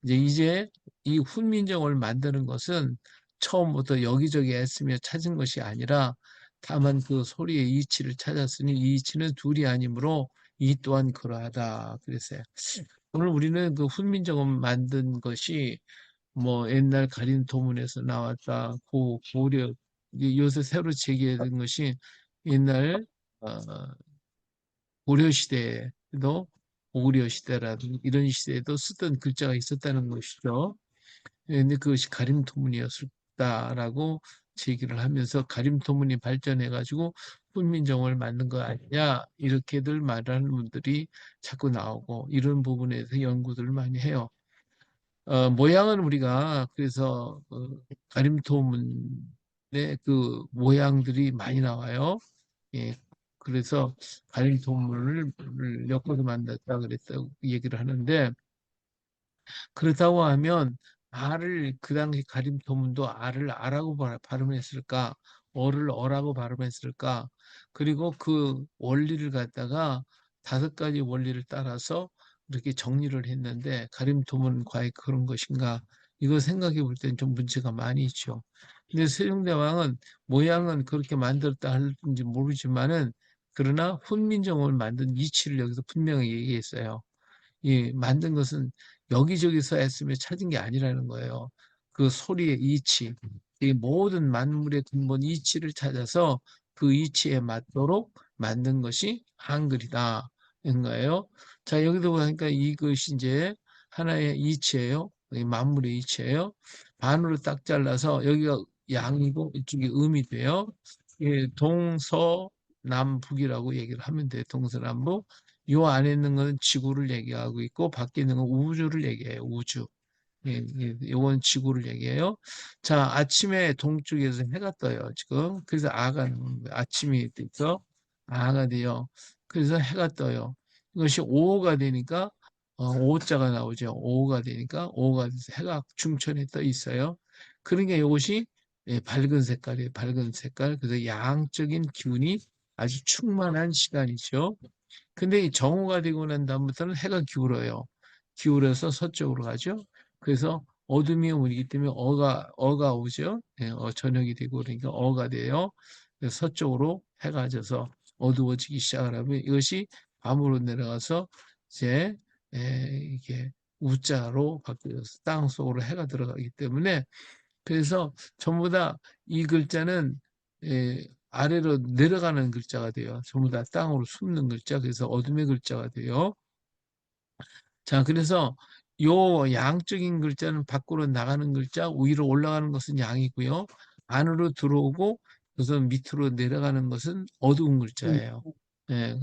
이제 이 훈민정음을 만드는 것은 처음부터 여기저기 애쓰며 찾은 것이 아니라 다만 그 소리의 이치를 찾았으니 이 이치는 둘이 아니므로 이 또한 그러하다 그랬어요. 오늘 우리는 그 훈민정음 만든 것이 뭐 옛날 가림 도문에서 나왔다 고려 요새 새로 제기된 것이 옛날 어, 고려 시대에도 고구려 시대라든 이런 시대에도 쓰던 글자가 있었다는 것이죠. 근데 그것이 가림토문이었다라고 제기를 하면서 가림토문이 발전해가지고 훈민정음을 만든 거 아니냐 이렇게들 말하는 분들이 자꾸 나오고 이런 부분에 서 연구들을 많이 해요. 모양은 우리가 그래서 가림토문의 그 모양들이 많이 나와요. 예, 그래서 가림토문을 엮어서 만들었다 그랬다고 얘기를 하는데 그렇다고 하면 알을 그 당시 가림토문도 알을 아라고 발음했을까? 어를 어라고 발음했을까? 그리고 그 원리를 갖다가 5가지 원리를 따라서 이렇게 정리를 했는데 가림토문 과연 그런 것인가? 이거 생각해 볼 때는 좀 문제가 많이 있죠. 근데 세종대왕은 모양은 그렇게 만들었다 할지 모르지만은 그러나 훈민정음을 만든 이치를 여기서 분명히 얘기했어요. 만든 것은 여기저기서 애쓰며 찾은 게 아니라는 거예요. 그 소리의 이치, 이 모든 만물의 근본 이치를 찾아서 그 이치에 맞도록 만든 것이 한글이다. 인 거예요. 자, 여기도 보니까 이것이 이제 하나의 이치예요. 만물의 이치예요. 반으로 딱 잘라서 여기가 양이고 이쪽이 음이 돼요. 동서남북이라고 얘기를 하면 돼요. 동서남북. 요 안에 있는 것은 지구를 얘기하고 있고 밖에 있는 건 우주를 얘기해요. 우주. 요건 지구를 얘기해요. 자, 아침에 동쪽에서 해가 떠요. 지금. 그래서 아침이 돼서 아가 돼요. 그래서 해가 떠요. 이것이 오후가 되니까 오자가 나오죠. 오후가 되니까 오후가 돼서 해가 중천에 떠 있어요. 그러니까 이것이 밝은 색깔이에요. 밝은 색깔. 그래서 양적인 기운이 아주 충만한 시간이죠. 근데 이 정오가 되고 난 다음부터는 해가 기울어요. 기울어서 서쪽으로 가죠. 그래서 어둠이 오기 때문에 어가 오죠. 예, 저녁이 되고 그러니까 어가 돼요. 그래서 서쪽으로 해가 져서 어두워지기 시작을 하면 이것이 밤으로 내려가서 이제 이게 우자로 바뀌어서 땅 속으로 해가 들어가기 때문에 그래서 전부 다 이 글자는 아래로 내려가는 글자가 돼요. 전부 다 땅으로 숨는 글자. 그래서 어둠의 글자가 돼요. 자, 그래서 요 양적인 글자는 밖으로 나가는 글자, 위로 올라가는 것은 양이고요. 안으로 들어오고 우선 밑으로 내려가는 것은 어두운 글자예요. 예,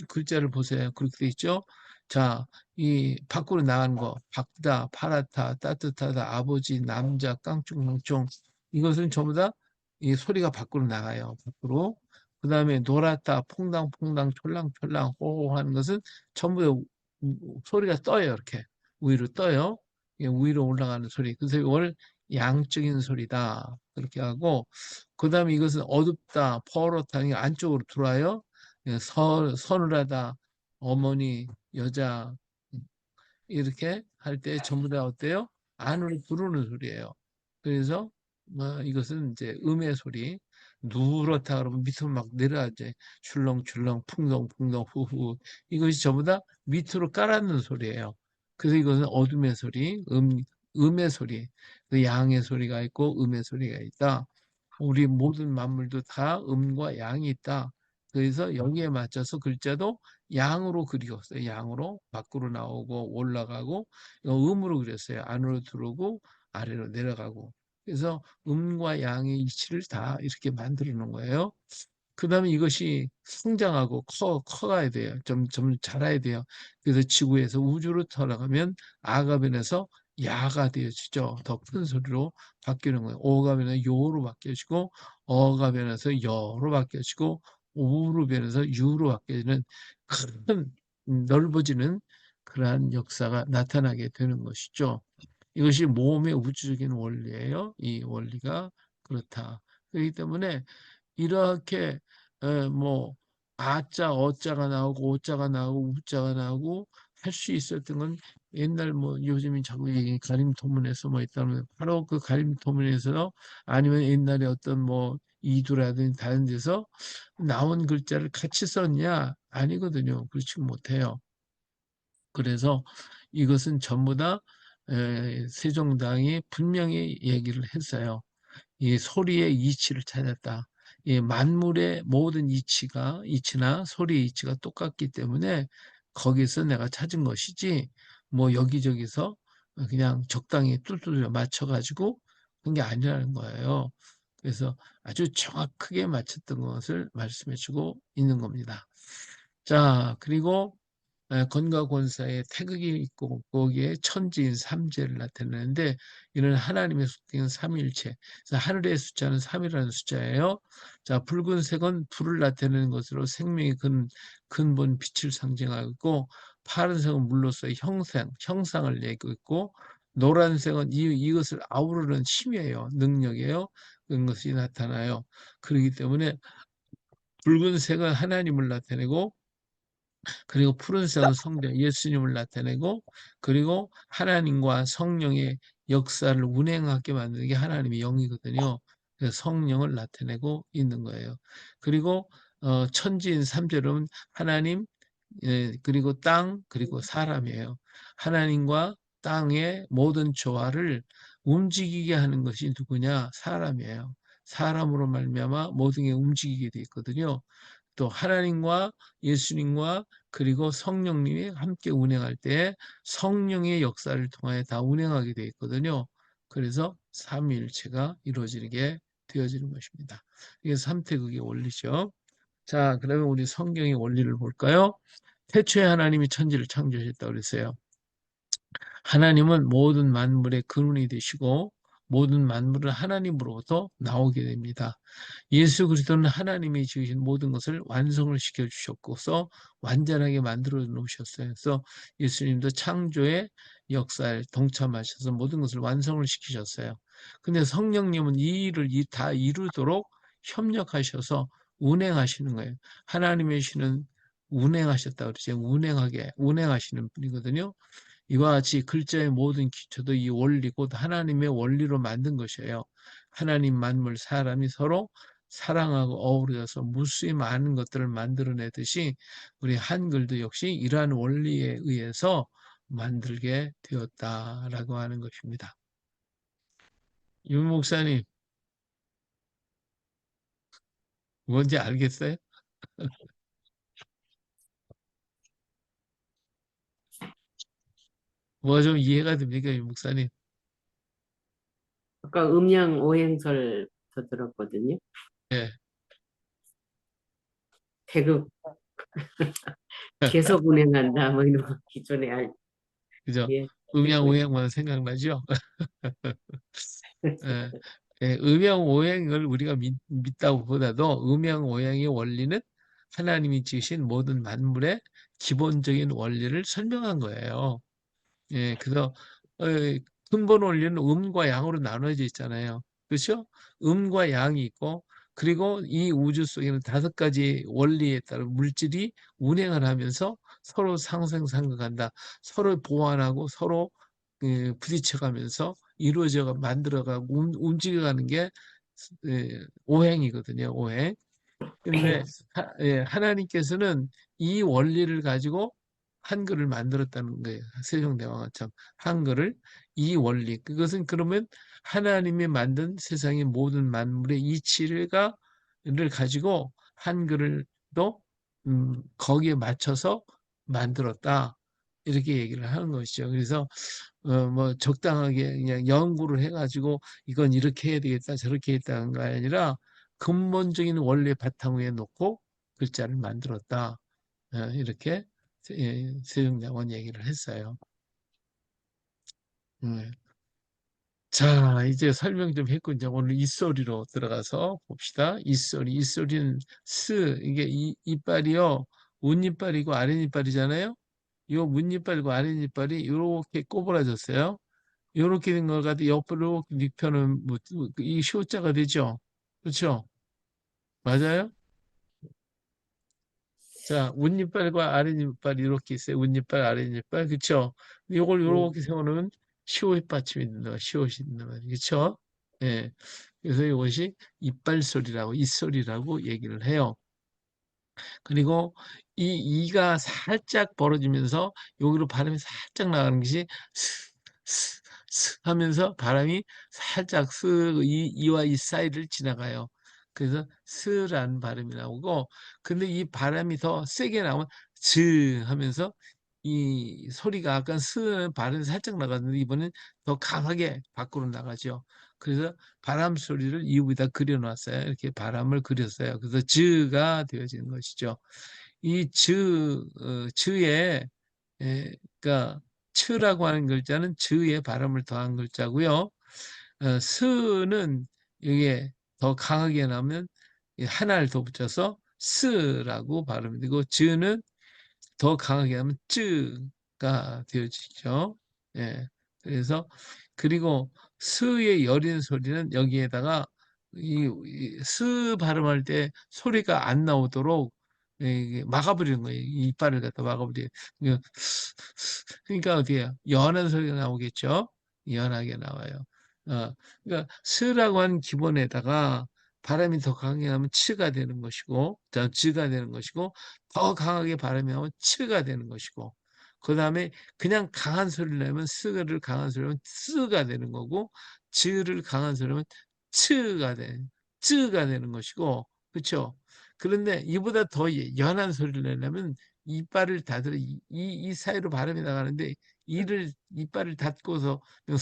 글자를 보세요. 그렇게 돼 있죠? 자, 이 밖으로 나가는 거, 밝다, 파랗다, 따뜻하다, 아버지, 남자, 깡충깡충 이것은 전부 다 이 소리가 밖으로 나가요. 밖으로. 그 다음에 노랗다, 퐁당퐁당, 촐랑촐랑, 호호 하는 것은 전부 다 소리가 떠요. 이렇게 위로 떠요. 이게 위로 올라가는 소리. 그래서 이걸 양적인 소리다. 그렇게 하고 그 다음에 이것은 어둡다, 퍼렇다, 이게 안쪽으로 들어와요. 서늘하다, 어머니, 여자 이렇게 할 때 전부 다 어때요? 안으로 들어오는 소리예요. 그래서 이것은 이제 음의 소리. 누렇다 그러면 밑으로 막 내려가지. 출렁출렁, 풍덩풍덩, 후후. 이것이 전부 다 밑으로 깔아놓는 소리예요. 그래서 이것은 어둠의 소리, 음의 소리. 그 양의 소리가 있고 음의 소리가 있다. 우리 모든 만물도 다 음과 양이 있다. 그래서 여기에 맞춰서 글자도 양으로 그리웠어요. 양으로 밖으로 나오고 올라가고 음으로 그렸어요. 안으로 들어오고 아래로 내려가고. 그래서 음과 양의 이치를 다 이렇게 만들어 놓은 거예요. 그 다음에 이것이 성장하고 커가야 돼요. 좀 자라야 돼요. 그래서 지구에서 우주로 돌아가면 아가 변해서 야가 되어지죠. 더 큰 소리로 바뀌는 거예요. 오가 변해서 요로 바뀌어지고 어가 변해서 여로 바뀌어지고 우로 변해서 유로 바뀌어지는 큰 넓어지는 그러한 역사가 나타나게 되는 것이죠. 이것이 모험의 우주적인 원리예요. 이 원리가 그렇다. 그렇기 때문에 이렇게 뭐 아자, 어자가 나오고 오자가 나오고 우자가 나오고 할 수 있었던 건 옛날 뭐 요즘이 자꾸 얘기 가림토문에서 뭐 있다면 바로 그 가림토문에서 아니면 옛날에 어떤 뭐 이두라든지 다른 데서 나온 글자를 같이 썼냐? 아니거든요. 그렇지 못해요. 그래서 이것은 전부 다 세종당이 분명히 얘기를 했어요. 이 소리의 이치를 찾았다. 이 만물의 모든 이치나 소리의 이치가 똑같기 때문에 거기서 내가 찾은 것이지 뭐 여기저기서 그냥 적당히 뚫뚫 맞춰가지고 그런 게 아니라는 거예요. 그래서 아주 정확하게 맞췄던 것을 말씀해 주고 있는 겁니다. 자, 그리고 건과권사에 태극이 있고 거기에 천지인 삼재를 나타내는데 이는 하나님의 속된 삼위일체. 그래서 하늘의 숫자는 3이라는 숫자예요. 자, 붉은색은 불을 나타내는 것으로 생명의 근본 빛을 상징하고 있고 파란색은 물로서 형상을 얘기하고 있고 노란색은 이것을 아우르는 힘이에요. 능력이에요. 그런 것이 나타나요. 그렇기 때문에 붉은색은 하나님을 나타내고 그리고 푸른색은 성령, 예수님을 나타내고 그리고 하나님과 성령의 역사를 운행하게 만드는 게 하나님의 영이거든요. 그래서 성령을 나타내고 있는 거예요. 그리고 천지인 삼재로는 하나님, 그리고 땅, 그리고 사람이에요. 하나님과 땅의 모든 조화를 움직이게 하는 것이 누구냐? 사람이에요. 사람으로 말미암아 모든 게 움직이게 돼 있거든요. 또 하나님과 예수님과 그리고 성령님이 함께 운행할 때 성령의 역사를 통하여 다 운행하게 되어 있거든요. 그래서 삼위일체가 이루어지게 되어지는 것입니다. 이게 삼태극의 원리죠. 자, 그러면 우리 성경의 원리를 볼까요? 태초에 하나님이 천지를 창조하셨다고 그랬어요. 하나님은 모든 만물의 근원이 되시고 모든 만물은 하나님으로부터 나오게 됩니다. 예수 그리스도는 하나님이 지으신 모든 것을 완성을 시켜 주셨고서 완전하게 만들어 놓으셨어요. 그래서 예수님도 창조의 역사에 동참하셔서 모든 것을 완성을 시키셨어요. 근데 성령님은 이 일을 다 이루도록 협력하셔서 운행하시는 거예요. 하나님의 신은 운행하셨다 그러죠. 운행하시는 분이거든요. 이와 같이 글자의 모든 기초도 이 원리, 곧 하나님의 원리로 만든 것이에요. 하나님, 만물, 사람이 서로 사랑하고 어우러져서 무수히 많은 것들을 만들어내듯이 우리 한글도 역시 이러한 원리에 의해서 만들게 되었다라고 하는 것입니다. 윤 목사님, 뭔지 알겠어요? 뭐 좀 이해가 됩니까, 윤 목사님? 아까 음양 오행설부터 들었거든요. 예, 태극 계속 운행한다 뭐 이런 거 기존에 그죠? 예, 음양, 듣고 있- 오행만 생각나죠? 예, 예, 음양 오행을 우리가 믿다고 보다도 음양 오행의 원리는 하나님이 지으신 모든 만물의 기본적인 원리를 설명한 거예요. 예, 그래서 어, 근본 원리는 음과 양으로 나눠져 있잖아요. 그렇죠? 음과 양이 있고 그리고 이 우주 속에는 다섯 가지 원리에 따라 물질이 운행을 하면서 서로 상생상각한다. 서로 보완하고 서로 부딪혀가면서 이루어져 만들어가고 움직여가는 게 오행이거든요. 오행. 근데 예, 하나님께서는 이 원리를 가지고 한글을 만들었다는 거예요. 세종대왕처럼 한글을 이 원리. 그것은 그러면 하나님이 만든 세상의 모든 만물의 이치가 를 가지고 한글을 또 거기에 맞춰서 만들었다. 이렇게 얘기를 하는 것이죠. 그래서 뭐 적당하게 그냥 연구를 해가지고 이건 이렇게 해야 되겠다 저렇게 했다는 게 아니라 근본적인 원리 바탕 위에 놓고 글자를 만들었다. 이렇게 세종장관 얘기를 했어요. 음. 자, 이제 설명 좀 했고 이제 오늘 이소리로 들어가서 봅시다. 이소리, 이소리는 이게 이빨이요. 웃이빨이고 아랫이빨이잖아요. 요 문이빨과 아랫이빨이 이렇게 꼬부라졌어요. 이렇게 된 걸 가지고 옆으로 눕혀는 이 쇼자가 되죠. 그렇죠? 맞아요? 자, 윗니빨과 아랫니빨 이렇게 있어요. 윗니빨, 아랫니빨. 그쵸? 이걸 네. 이렇게 세워놓으면 시옷 받침이 된다. 시옷이 된다. 그쵸? 예. 그래서 이것이 이빨소리라고, 이소리라고 얘기를 해요. 그리고 이 이가 살짝 벌어지면서 여기로 바람이 살짝 나가는 것이 스 하면서 바람이 살짝 이와 이 사이를 지나가요. 그래서 스라는 발음이 나오고 근데 이 바람이 더 세게 나오면 즈 하면서 이 소리가 아까 스는 발음이 살짝 나갔는데 이번엔 더 강하게 밖으로 나가죠. 그래서 바람 소리를 이 위에다 그려놨어요. 이렇게 바람을 그렸어요. 그래서 즈가 되어지는 것이죠. 이 즈에 그러니까 츠라고 하는 글자는 즈에 발음을 더한 글자고요. 스는 이게 더 강하게 나오면 하나를 더 붙여서 스라고 발음이 되고 즈는 더 강하게 하면 쯔가 되어지죠. 예. 그래서 그리고 스의 여린 소리는 여기에다가 스 발음할 때 소리가 안 나오도록 이게 막아버리는 거예요. 이 이빨을 갖다 막아버려요. 그러니까 어디에 연한 소리가 나오겠죠. 연하게 나와요. 그러니까 스라고 하는 기본에다가 바람이 더 강하게 나면 츠가 되는 것이고, 즈가 되는 것이고, 더 강하게 바람이 나면 츠가 되는 것이고, 그 다음에 그냥 강한 소리를 내면 스를 강한 소리를 하면 쓰가 되는 거고, 즈를 강한 소리를 하면 츠가 되는 것이고, 그렇죠? 그런데 이보다 더 연한 소리를 내려면 이빨을 닫으러 이 사이로 발음이 나가는데 이빨을 닫고서 그냥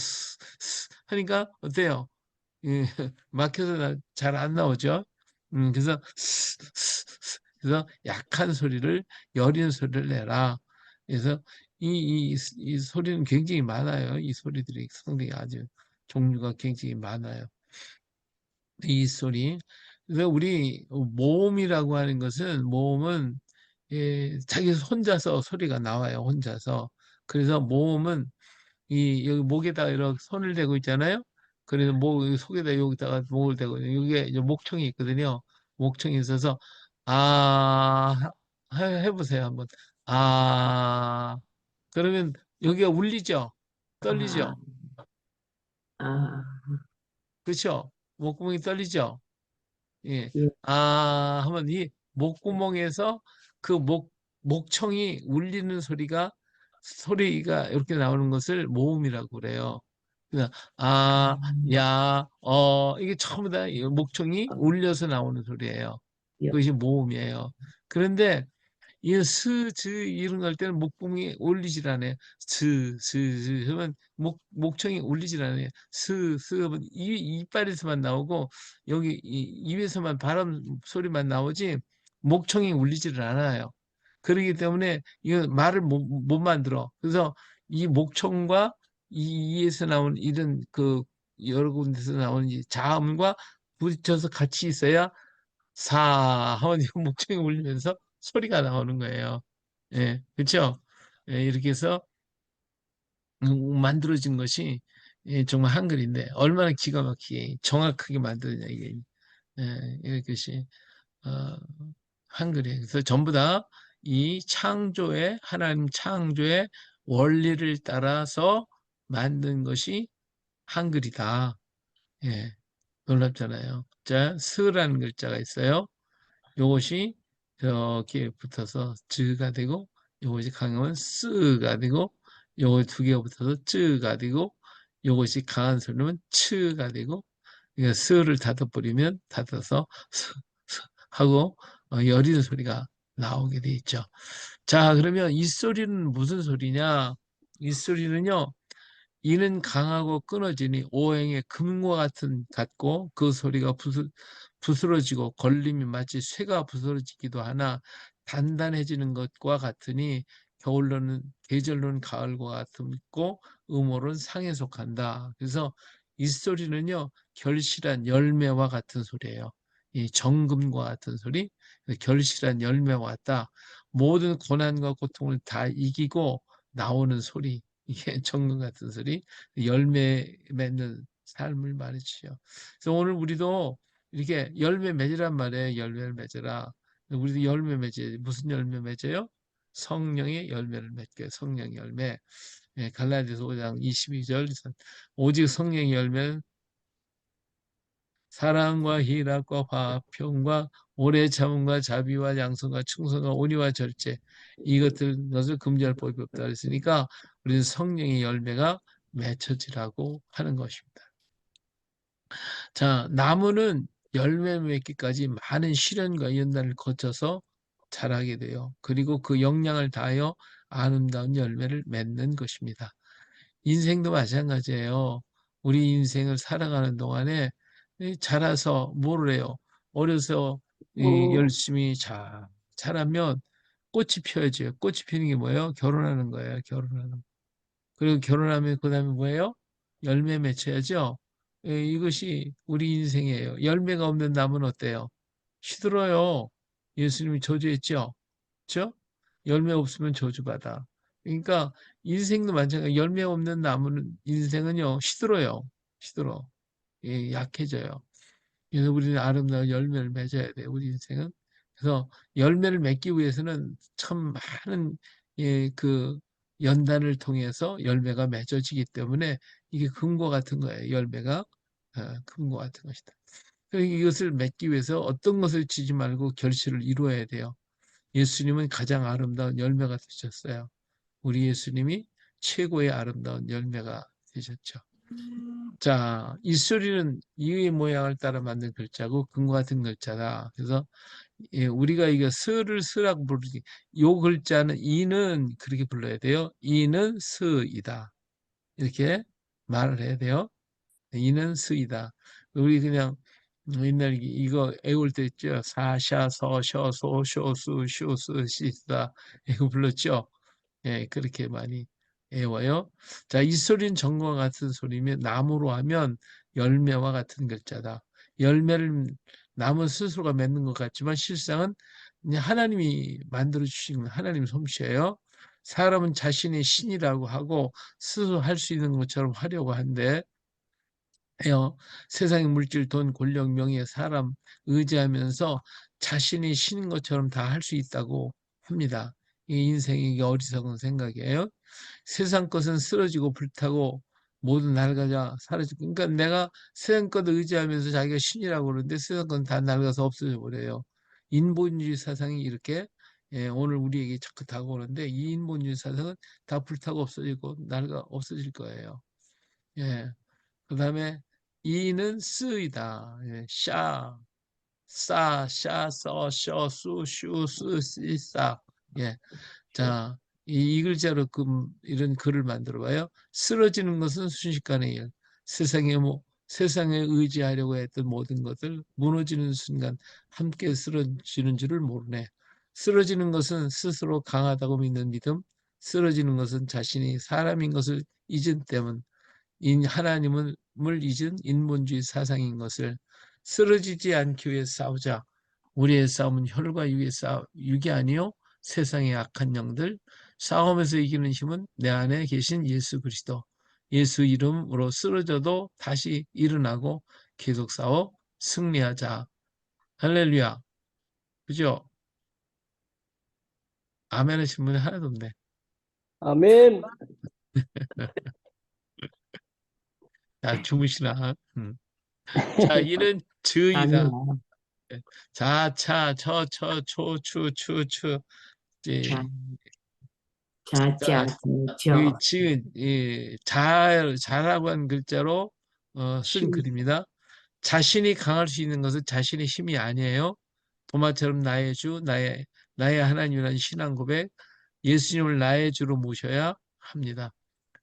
하니까 어때요? 예, 막혀서 잘 안 나오죠. 그래서 그래서 약한 소리를 여린 소리를 내라. 그래서 이 소리는 굉장히 많아요. 이 소리들이 상당히 아주 종류가 굉장히 많아요. 이 소리. 그래서 우리 모음이라고 하는 것은 모음은 자기 혼자서 소리가 나와요. 혼자서. 그래서 모음은 이 여기 목에다가 이렇게 손을 대고 있잖아요. 그래서 목 속에다 여기다가 목을 대고 여기에 이제 목청이 있거든요. 목청이 있어서 해보세요 한번. 아 그러면 여기가 울리죠? 떨리죠? 아, 그렇죠? 목구멍이 떨리죠? 예. 예, 아, 하면 이 목구멍에서 그 목청이 울리는 소리가 이렇게 나오는 것을 모음이라고 그래요. 그래서 아, 야, 이게 전부 다 이 목청이 울려서 나오는 소리예요. 예. 그것이 모음이에요. 그런데 이 즈 이런 거 할 때는 목구멍이 울리질 않아요. 즈 하면 목청이 울리질 않아요. 하면 이빨에서만 나오고 여기 입에서만 바람 소리만 나오지 목청이 울리지를 않아요. 그렇기 때문에 이거 말을 못 만들어. 그래서 이 목청과 이 이에서 나오는 이런 그 여러 군데서 나오는 이 자음과 부딪혀서 같이 있어야 사 하면 이 목청이 울리면서 소리가 나오는 거예요. 예, 그렇죠? 예, 이렇게 해서 만들어진 것이 예, 정말 한글인데 얼마나 기가 막히게 정확하게 만들었냐 이게 예, 이것이 어, 한글이에요. 그래서 전부 다 이 창조의 하나님 창조의 원리를 따라서 만든 것이 한글이다. 예, 놀랍잖아요. 자, 스라는 글자가 있어요. 요것이 이렇게 붙어서 즈가 되고 요것이 강하면 쓰가 되고 요거 두 개가 붙어서 쯔가 되고 요것이 강한 소리면 츠가 되고 그러니까 스를 닫아버리면 닫아서 스 하고 여리는 소리가 나오게 돼 있죠. 자, 그러면 이 소리는 무슨 소리냐? 이 소리는요. 이는 강하고 끊어지니 오행의 금과 같고 그 소리가 부스러지고 걸림이 마치 쇠가 부스러지기도 하나 단단해지는 것과 같으니 겨울로는 계절로는 가을과 같고 음호로는 상에 속한다. 그래서 이 소리는요 결실한 열매와 같은 소리예요. 이 정금과 같은 소리, 결실한 열매와 같다. 모든 고난과 고통을 다 이기고 나오는 소리. 이게 정금 같은 소리, 열매 맺는 삶을 말해주죠. 그래서 오늘 우리도 이렇게 열매 맺으란 말이에요. 열매를 맺어라. 우리도 열매 맺어야지. 무슨 열매 맺어요? 성령의 열매를 맺게. 성령의 열매. 예, 갈라디아서 5장 22절. 오직 성령의 열매는 사랑과 희락과 화평과 오래 참음과 자비와 양선과 충성과 온유와 절제 것을 금지할 법이 없다 그랬으니까 우리는 성령의 열매가 맺혀지라고 하는 것입니다. 자, 나무는 열매 맺기까지 많은 시련과 연단을 거쳐서 자라게 돼요. 그리고 그 역량을 다하여 아름다운 열매를 맺는 것입니다. 인생도 마찬가지예요. 우리 인생을 살아가는 동안에 자라서 뭐를 해요? 어려서 열심히 잘 자라면 꽃이 피어야죠. 꽃이 피는 게 뭐예요? 결혼하는 거예요. 결혼하는 거. 그리고 결혼하면 그다음에 뭐예요? 열매 맺혀야죠. 예, 이것이 우리 인생이에요. 열매가 없는 나무는 어때요? 시들어요. 예수님이 저주했죠. 그렇죠? 열매 없으면 저주받아. 그러니까 인생도 마찬가지. 열매 없는 나무는 인생은요 시들어요. 시들어. 예, 약해져요. 그래서 우리는 아름다운 열매를 맺어야 돼요. 우리 인생은. 그래서 열매를 맺기 위해서는 참 많은 그 연단을 통해서 열매가 맺어지기 때문에 이게 금과 같은 거예요. 열매가 금과 같은 것이다. 그러니까 이것을 맺기 위해서 어떤 것을 지지 말고 결실을 이루어야 돼요. 예수님은 가장 아름다운 열매가 되셨어요. 우리 예수님이 최고의 아름다운 열매가 되셨죠. 자, 이 소리는 이의 모양을 따라 만든 글자고 금과 같은 글자다. 그래서 우리가 이거 스를 스라고 부르지. 요 글자는 이는 그렇게 불러야 돼요. 이는 스이다. 이렇게 말을 해야 돼요. 이는 스이다. 우리 그냥 옛날 이거 애울 때 있죠. 사샤 서셔 소쇼 수 쇼스 시다 이거 불렀죠. 예, 그렇게 많이 애워요. 자, 이 소리는 정과 같은 소리면 나무로 하면 열매와 같은 글자다. 열매를 나무 스스로가 맺는 것 같지만 실상은 그냥 하나님이 만들어 주신 하나님 솜씨예요. 사람은 자신의 신이라고 하고 스스로 할 수 있는 것처럼 하려고 한데 해요. 세상의 물질, 돈, 권력, 명예, 사람 의지하면서 자신이 신인 것처럼 다 할 수 있다고 합니다. 이 인생이 어리석은 생각이에요. 세상 것은 쓰러지고 불타고 모두 낡아져 사라지고, 그러니까 내가 세상 것을 의지하면서 자기가 신이라고 그러는데 세상 건 다 낡아서 없어져 버려요. 인본주의 사상이 이렇게 오늘 우리에게 자꾸 다가오는데, 이 인본주의 사상은 다 불타고 없어지고 낡아 없어질 거예요. 예. 그다음에 이는 쓰이다. 예. 샤, 써, 셔, 수, 슈, 스, 시, 싸. 예. 자, 이 글자로 이런 글을 만들어 봐요. 쓰러지는 것은 순식간의 일. 세상에 의지하려고 했던 모든 것들 무너지는 순간 함께 쓰러지는 줄을 모르네. 쓰러지는 것은 스스로 강하다고 믿는 믿음, 쓰러지는 것은 자신이 사람인 것을 잊은 때문, 하나님을 잊은 인본주의 사상인 것을. 쓰러지지 않기 위해 싸우자. 우리의 싸움은 혈과 육이 아니요 세상의 악한 영들. 싸움에서 이기는 힘은 내 안에 계신 예수 그리스도. 예수 이름으로 쓰러져도 다시 일어나고 계속 싸워 승리하자. 할렐루야. 그죠? 아멘 하신 분이 하나도 없네. 아멘. 자, 주무시나. 자, 이는 아니야. 저이다. 자, 차, 추. 자, 이제, 자, 여기 저. 지은, 자라고 한 글자로 쓴 신. 글입니다. 자신이 강할 수 있는 것은 자신의 힘이 아니에요. 도마처럼 나의 주, 나의 하나님이라는 신앙 고백, 예수님을 나의 주로 모셔야 합니다.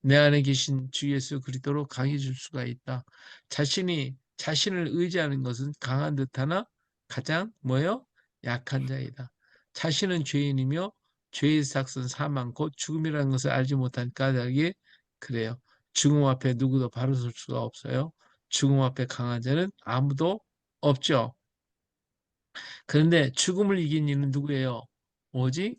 내 안에 계신 주 예수 그리스도로 강해질 수가 있다. 자신을 의지하는 것은 강한 듯하나 가장 뭐요? 약한 자이다. 자신은 죄인이며 죄의 삭은 사망 곧 죽음이라는 것을 알지 못한 까닭에 그래요. 죽음 앞에 누구도 바로 설 수가 없어요. 죽음 앞에 강한 자는 아무도 없죠. 그런데 죽음을 이긴 이는 누구예요? 오직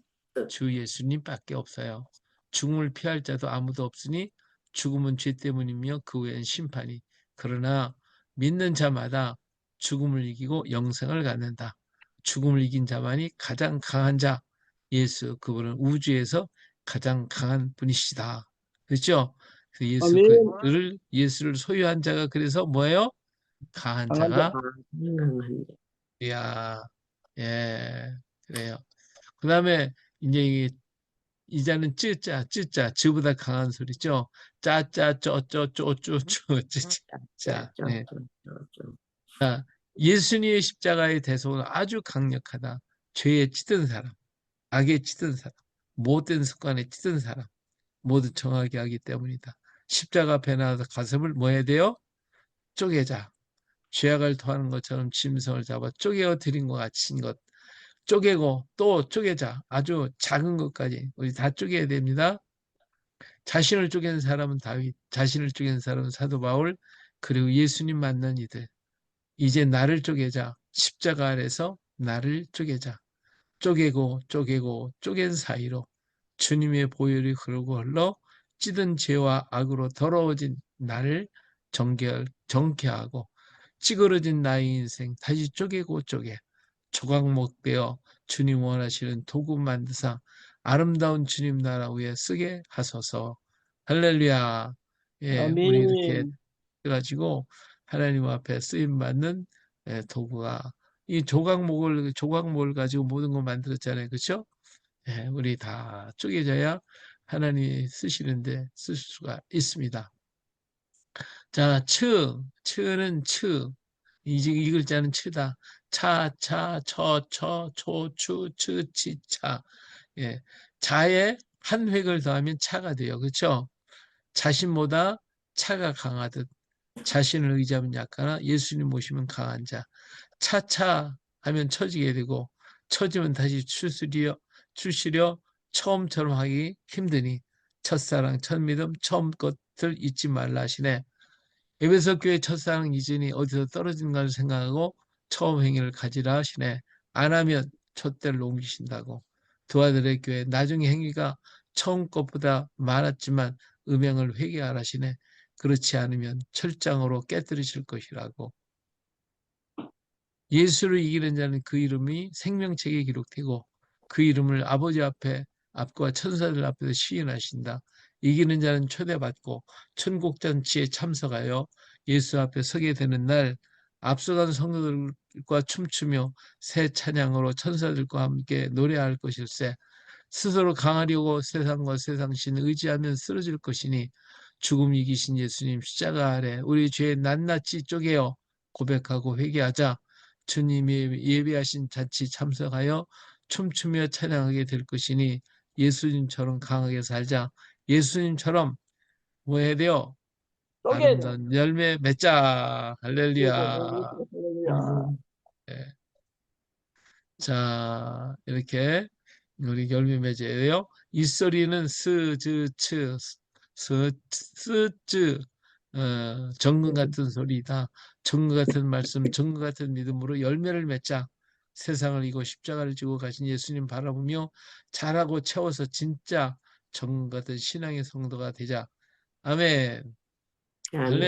주 예수님밖에 없어요. 죽음을 피할 자도 아무도 없으니 죽음은 죄 때문이며 그 후엔 심판이. 그러나 믿는 자마다 죽음을 이기고 영생을 갖는다. 죽음을 이긴 자만이 가장 강한 자. 예수, 그분은 우주에서 가장 강한 분이시다. 그렇죠? 아멘. 예수를 소유한 자가 그래서 뭐예요? 강한 강한 자. 자가. 건강한데. 이야, 예, 그래요. 그 다음에 이제 이자는 쯔자, 즈보다 강한 소리죠. 짜짜, 짜, 네. 자, 예수님의 십자가의 대속은 아주 강력하다. 죄에 찌든 사람, 악에 찌든 사람, 못된 습관에 찌든 사람, 모두 정하게 하기 때문이다. 십자가 앞에 나가서 가슴을 뭐 해야 돼요? 쪼개자. 죄악을 토하는 것처럼 짐승을 잡아 쪼개어 드린 것 같은 것. 쪼개고 또 쪼개자. 아주 작은 것까지 우리 다 쪼개야 됩니다. 자신을 쪼갠 사람은 다윗, 자신을 쪼갠 사람은 사도 바울, 그리고 예수님 만난 이들. 이제 나를 쪼개자. 십자가 아래서 나를 쪼개자. 쪼갠 사이로 주님의 보혈이 흐르고 흘러 찌든 죄와 악으로 더러워진 나를 정케하고 찌그러진 나의 인생 다시 쪼개 조각목되어 주님 원하시는 도구 만드사 아름다운 주님 나라 위에 쓰게 하소서. 할렐루야. 예, 우리 이렇게 아멘. 해가지고 하나님 앞에 쓰임 받는 도구가 이 조각목을 가지고 모든 걸 만들었잖아요. 그렇죠? 예, 우리 다 쪼개져야 하나님이 쓰시는데 쓸 수가 있습니다. 자, 츠는 이 글자는 츠다. 차, 예. 자에 한 획을 더하면 차가 돼요. 그렇죠? 자신보다 차가 강하듯 자신을 의지하면 약하나 예수님 모시면 강한 자. 차차 하면 처지게 되고 처지면 다시 추스려 처음처럼 하기 힘드니 첫사랑, 첫믿음, 처음 것들 잊지 말라 하시네. 에베소 교회 첫사랑 이전이 어디서 떨어진가를 생각하고 처음 행위를 가지라 하시네. 안 하면 촛대를 옮기신다고. 두 아들의 교회 나중에 행위가 처음 것보다 많았지만 음행을 회개하라 하시네. 그렇지 않으면 철장으로 깨뜨리실 것이라고. 예수를 이기는 자는 그 이름이 생명책에 기록되고 그 이름을 아버지 앞에 앞과 천사들 앞에서 시인하신다. 이기는 자는 초대받고 천국잔치에 참석하여 예수 앞에 서게 되는 날 앞서간 성도들과 춤추며 새 찬양으로 천사들과 함께 노래할 것일세. 스스로 강하려고 세상과 세상신 의지하면 쓰러질 것이니 죽음 이기신 예수님 십자가 아래 우리 죄 낱낱이 쪼개어 고백하고 회개하자. 주님이 예배하신 잔치 참석하여 춤추며 찬양하게 될 것이니 예수님처럼 강하게 살자. 예수님처럼 뭐 해야 돼요? 쪼개야 돼. 아름다운 열매 맺자. 할렐루야. 할렐루야. 네. 자, 이렇게 우리 열매 맺어요. 이 소리는 스즈츠 스즈 정금 같은 소리다. 정금 같은 말씀, 정금 같은 믿음으로 열매를 맺자. 세상을 이고 십자가를 지고 가신 예수님 바라보며 잘하고 채워서 진짜 정금 같은 신앙의 성도가 되자. 아멘. 아멘.